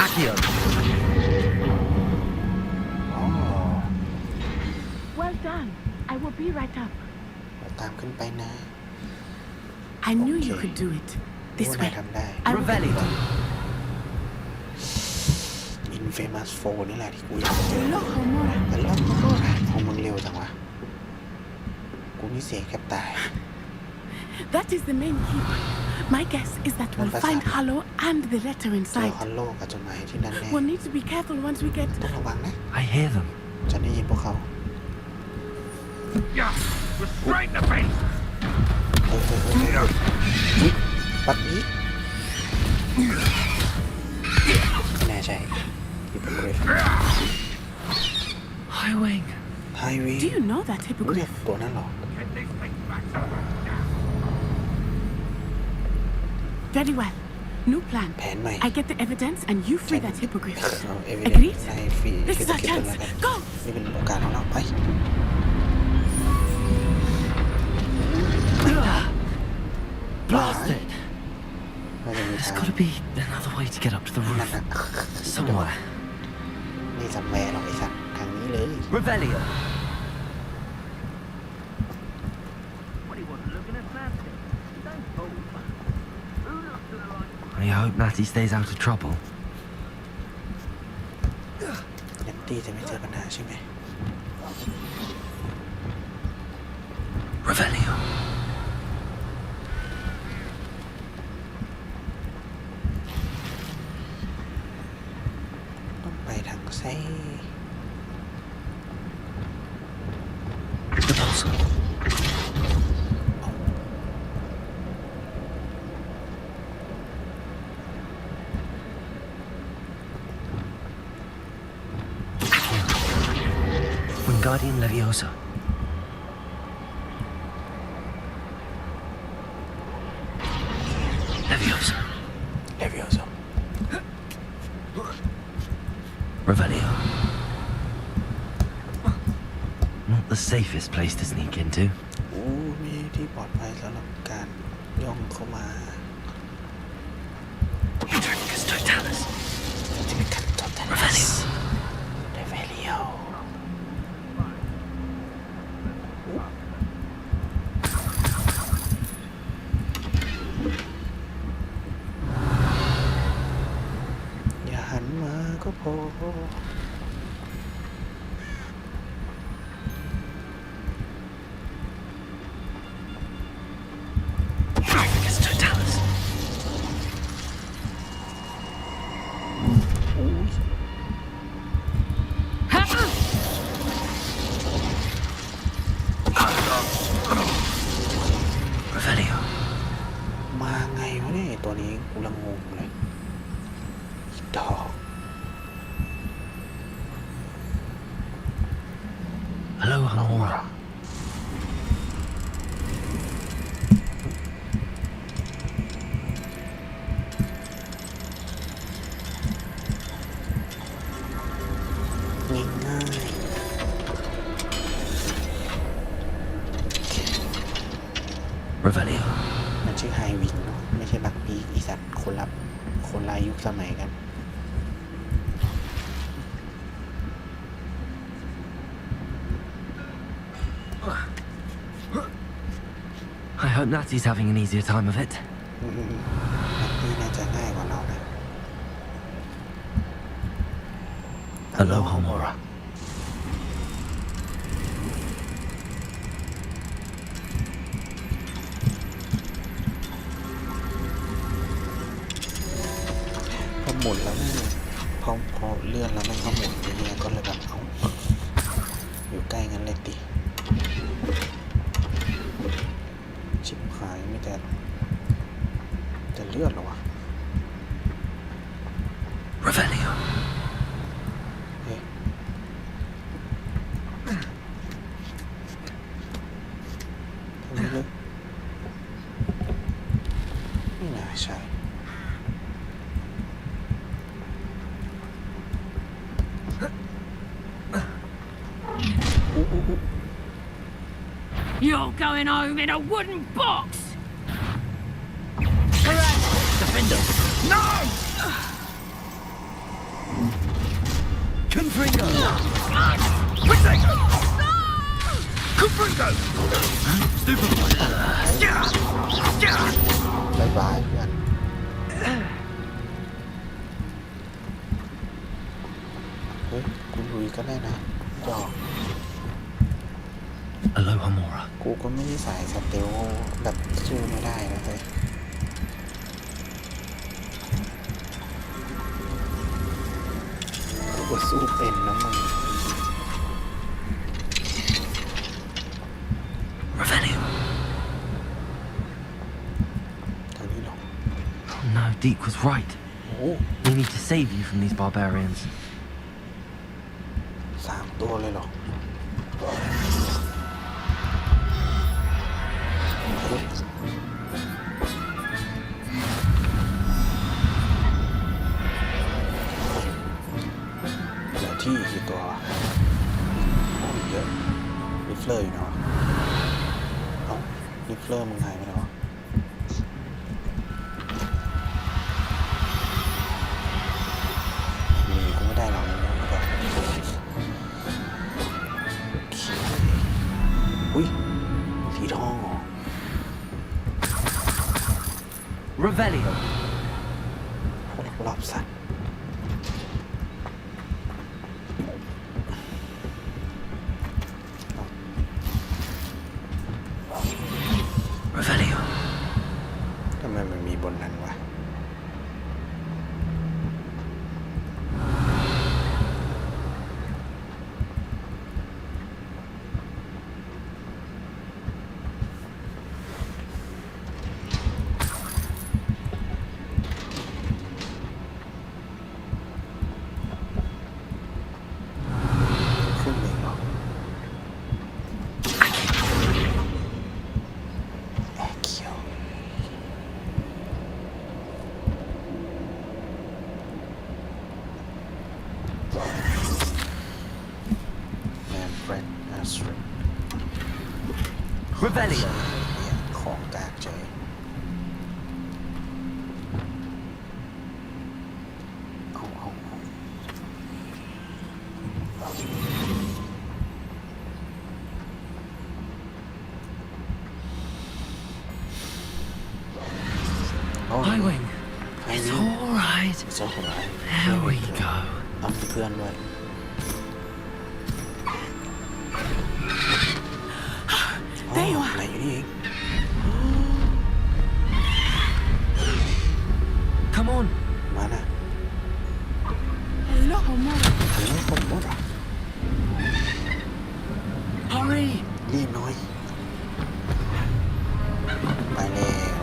Accio. อ๋อ Well done. I will be right up. เราตามขึ้นไปนะ I knew you Okay. could do it. รู้ This ว่านาย way. ทำได้ I will get Revelio. Infamous 4นี่แหละที่กูอยากเจอ Look, Homura. แต่แล้วของมึงเร็วจังวะกูนี่เสียแคบตาย That is the main key. My guess is that we'll find Hollow and the letter เจอ inside. ฮอลโลกับจดหมายที่นั่นแน่ We'll need to be careful once we get. ต้องระวังนะ I hear them. ฉันได้ยินพวกเขา Right in the face! อุ๊ยปัดนี้ไม่แน่ใจฮิปโปกริฟ Highwing. ไฮวี Do you know that hippogriff? ตัวนั้นหรอ Very well. New plan. แผนใหม่ I get the evidence and you free that hippogriff. เอาเอวิเดน Agreed? ในฟรี This คือ is จะ our คิดตัว chance. แล้วกัน Go! นี่เป็นโอกาสของเราไป Blast it. น่าจะมี There's ทาง got to be another way to get up to the นั่น roof. นะ Somewhere. ไม่จำแวร์หรอกไอ้สัตว์ทางนี้เลย Revelio. I hope Natty stays out of trouble. เนตตี้จะไม่เจอปัญหาใช่ไหม Revelio. ต้องไปทางไซ Depulso. Wingardium Leviosa. Leviosa. เลวิโอโซ Revelio. Not the safest place to sneak into. มีที่ปลอดภัยสำหรับการย่องเข้ามา Tricus Totalis. จะเป็นการตอบแทน Revelio. เดเวลิโออย่าหันมาก็พอ Tricus Totalis. มาไงวะเนี่ยตัวนี้กูละงงเลยดอก Hello, Hamura. ง่ายๆ Revelio. มันชื่อไฮวิงเนาะไม่ใช่บักปีอีสัตว์คนละยุคสมัยกัน I hope Natty's having an easier time of it. บักปีน่าจะง่ายกว่าเรานะ Hello, Hamura. พอหมุนแล้วนี่พอเลื่อนแล้วมันก็หมุนไปเนี่ยก็เลยแบบเอาอยู่ใกล้กันเลยติชิบหายไม่แต่เลื่อนหรอวะ Revelio. เฮ้ยทำไมเลยไม่น่าใช่ You're going home in a wooden box! Defender. No! Confringo. Whittaker. Confringo. Stupid. บายบายเพื่อนเฮ้ยกูลุยก็ได้นะจอก Hello, Hamura. กูก็ไม่ได้สายสเตลแบบสู้ไม่ได้นะเฮ้ยกูก็สู้เป็นนะมึง Revelio. ตอนนี้หรอ Oh no, Deke was right. โอ้ We need to save you from these barbarians. 3 ตัวเลยเหรอเหลือที่กี่ตัววะโอ้ยเยอะริฟเลอร์อยู่เนาะเอ้าริฟเลอร์มึงหายไปแล้ววะมีกูไม่ได้หรอกมึงนะแบบอุ้ยสีทองเหรอ Revelio. รอบสัตว์ Revelio. ทำไมมันมีบนนั้นวะ ขึ้นเองเหรอแอร์เขียว แมนเฟรนด์อาสตรี Revelio. เนี่ยของกากใจเอาHighwing. Hi, It's Wing. all right. เจ้าของร้าน There we go. เอาเพื่อนด้วยอ๋ออะไรอยู่นี่เอง Come on. มาน่ะ Hello, Hamura. ฮัลโหลผมหมดอ่ะ Hurry. รีบหน่อย ไปแล้ว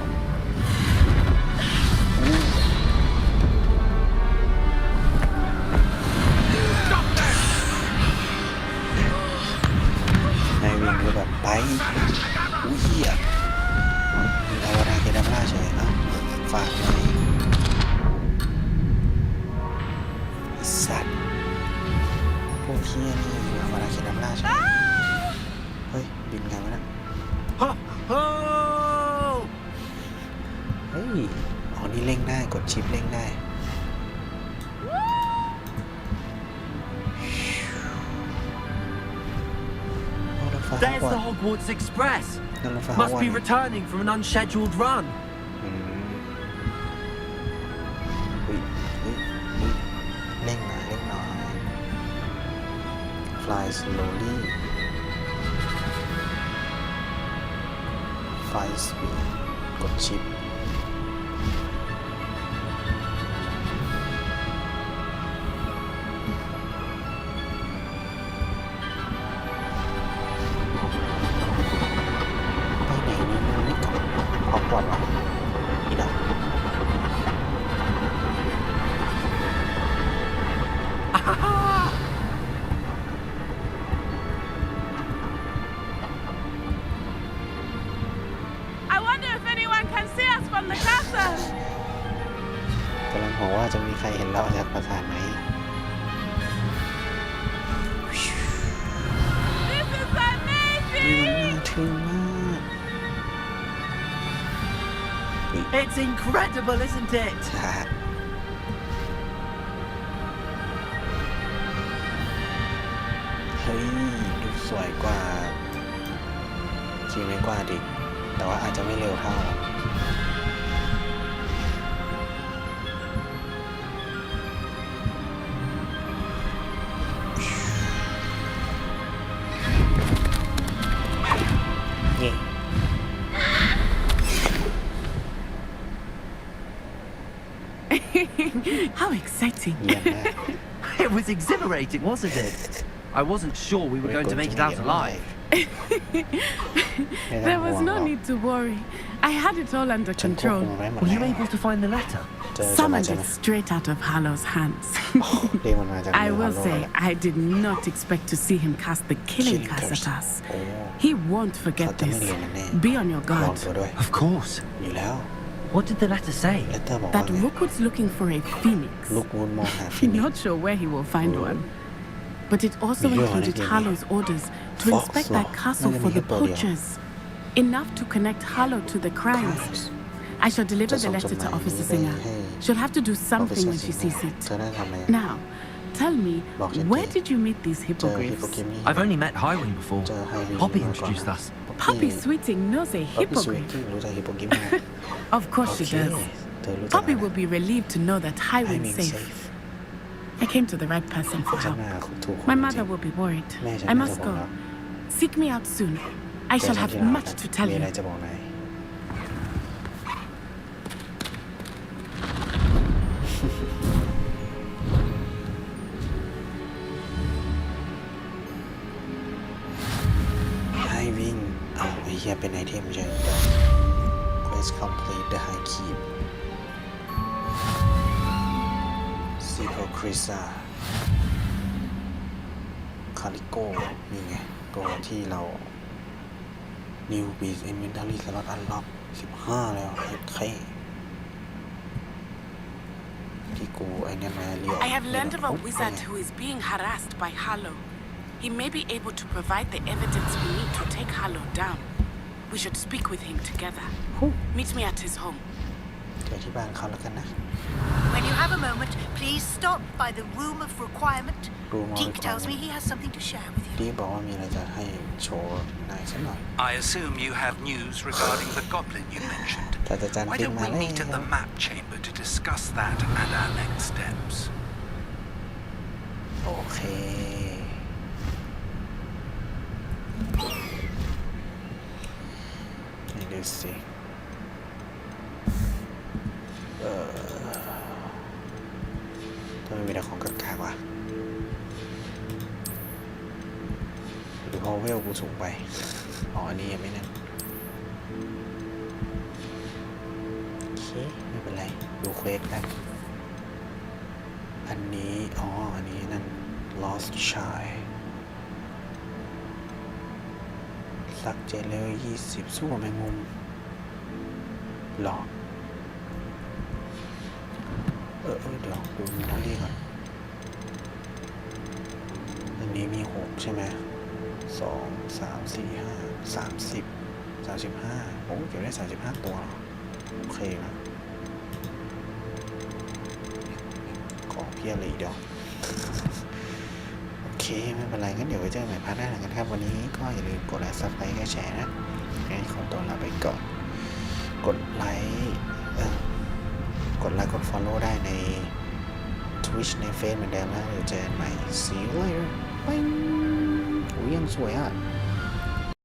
อ๋อนี่เร่งได้กดชิปเร่งได้There's the Hogwarts Express. Must be returning from an unscheduled run. เร่งหน่อยเร่งหน่อย Fly slowly Fly speed กดชิปกำลังบอกว่าจะมีใครเห็นเราจากปราสาทไหม นี่มันน่าทึ่งมาก It's incredible, isn't it? เฮ้ยดูสวยกว่าจริงไม่กว่าดิแต่ว่าอาจจะไม่เร็วเท่าHow exciting. It was exhilarating, wasn't it? I wasn't sure we were going to make it out alive. There was no need to worry. I had it all under control. Were you able to find the letter? Summoned it straight out of Hallow's hands. I will say, I did not expect to see him cast the killing curse at us. He won't forget this. Be on your guard. Of course. What did the letter say? That Rookwood's looking for a phoenix. Not sure where he will find one. But it also included Hallow's orders to inspect that castle for the poachers. Enough to connect Hallow to the crimes. I shall deliver the letter to Officer Singer. She'll have to do something when she sees it. Now, tell me, where did you meet these hippogriffs? I've only met Highwing before. Poppy introduced us. Poppy Sweeting knows a hippogriff. Of course she does. Poppy will be relieved to know that Highwing's safe. I came to the right person for help. My mother will be worried. I must go. Seek me out soon. I shall have much to tell you. Highwing เอาไอ้เหี้ยเป็นไอเทมใช่ไหม Quest complete the high keep Secret Crisa Calico นี่ไงตัวที่เรา New Beast Inventory Slot Unlock 15 แล้วเฮ็ดแค่ที่กูไอ้เนี่ยมาเรียก I have learned of a wizard who is being harassed by Hallow. He may be able to provide the evidence we need to take Hallow down. We should speak with him together. Meet me at his home. เจอที่บ้านเขาแล้วกันนะ When you have a moment, please stop by the Room of Requirement. Deke tells me he has something to share with you. ดีบอกว่ามีอะไรจะให้โชว์นายสักหน่อย I assume you have news regarding the goblin you mentioned. Why don't we meet at the map chamber to discuss that and our next steps? โอเคนี่ดูสิทำไมมีแต่ของกากๆวะหรือเพราะเวลกูสูงไปอ๋ออันนี้ยังไม่นั่นโอเคไม่เป็นไรดูเควสกันอันนี้อ๋ออันนี้นั่น Lost Child สักเจเลอร์20สู้กับแมงมุมหรอเดี๋ยวดูมินทัลลี่ก่อนอันนี้มี6ใช่ไหม2 3 4 5 30 35โอ้เก็บได้35ตัวเหรอโอเคนะ ที่อะไรอีกเดี๋ยวโอเคไม่เป็นไรงั้นเดี๋ยวไว้เจอกันใหม่พาร์ทหน้ากันครับวันนี้ก็อย่าลืมกดไลค์ซับสไครต์แชร์นะงั้นขอตัวลาไปก่อนกดไลค์กด follow ได้ใน Twitch ใน Face เหมือนเดิมนะเดี๋ยวเจอกันใหม่ See you later บายโอ้ยยังสวยอ่ะ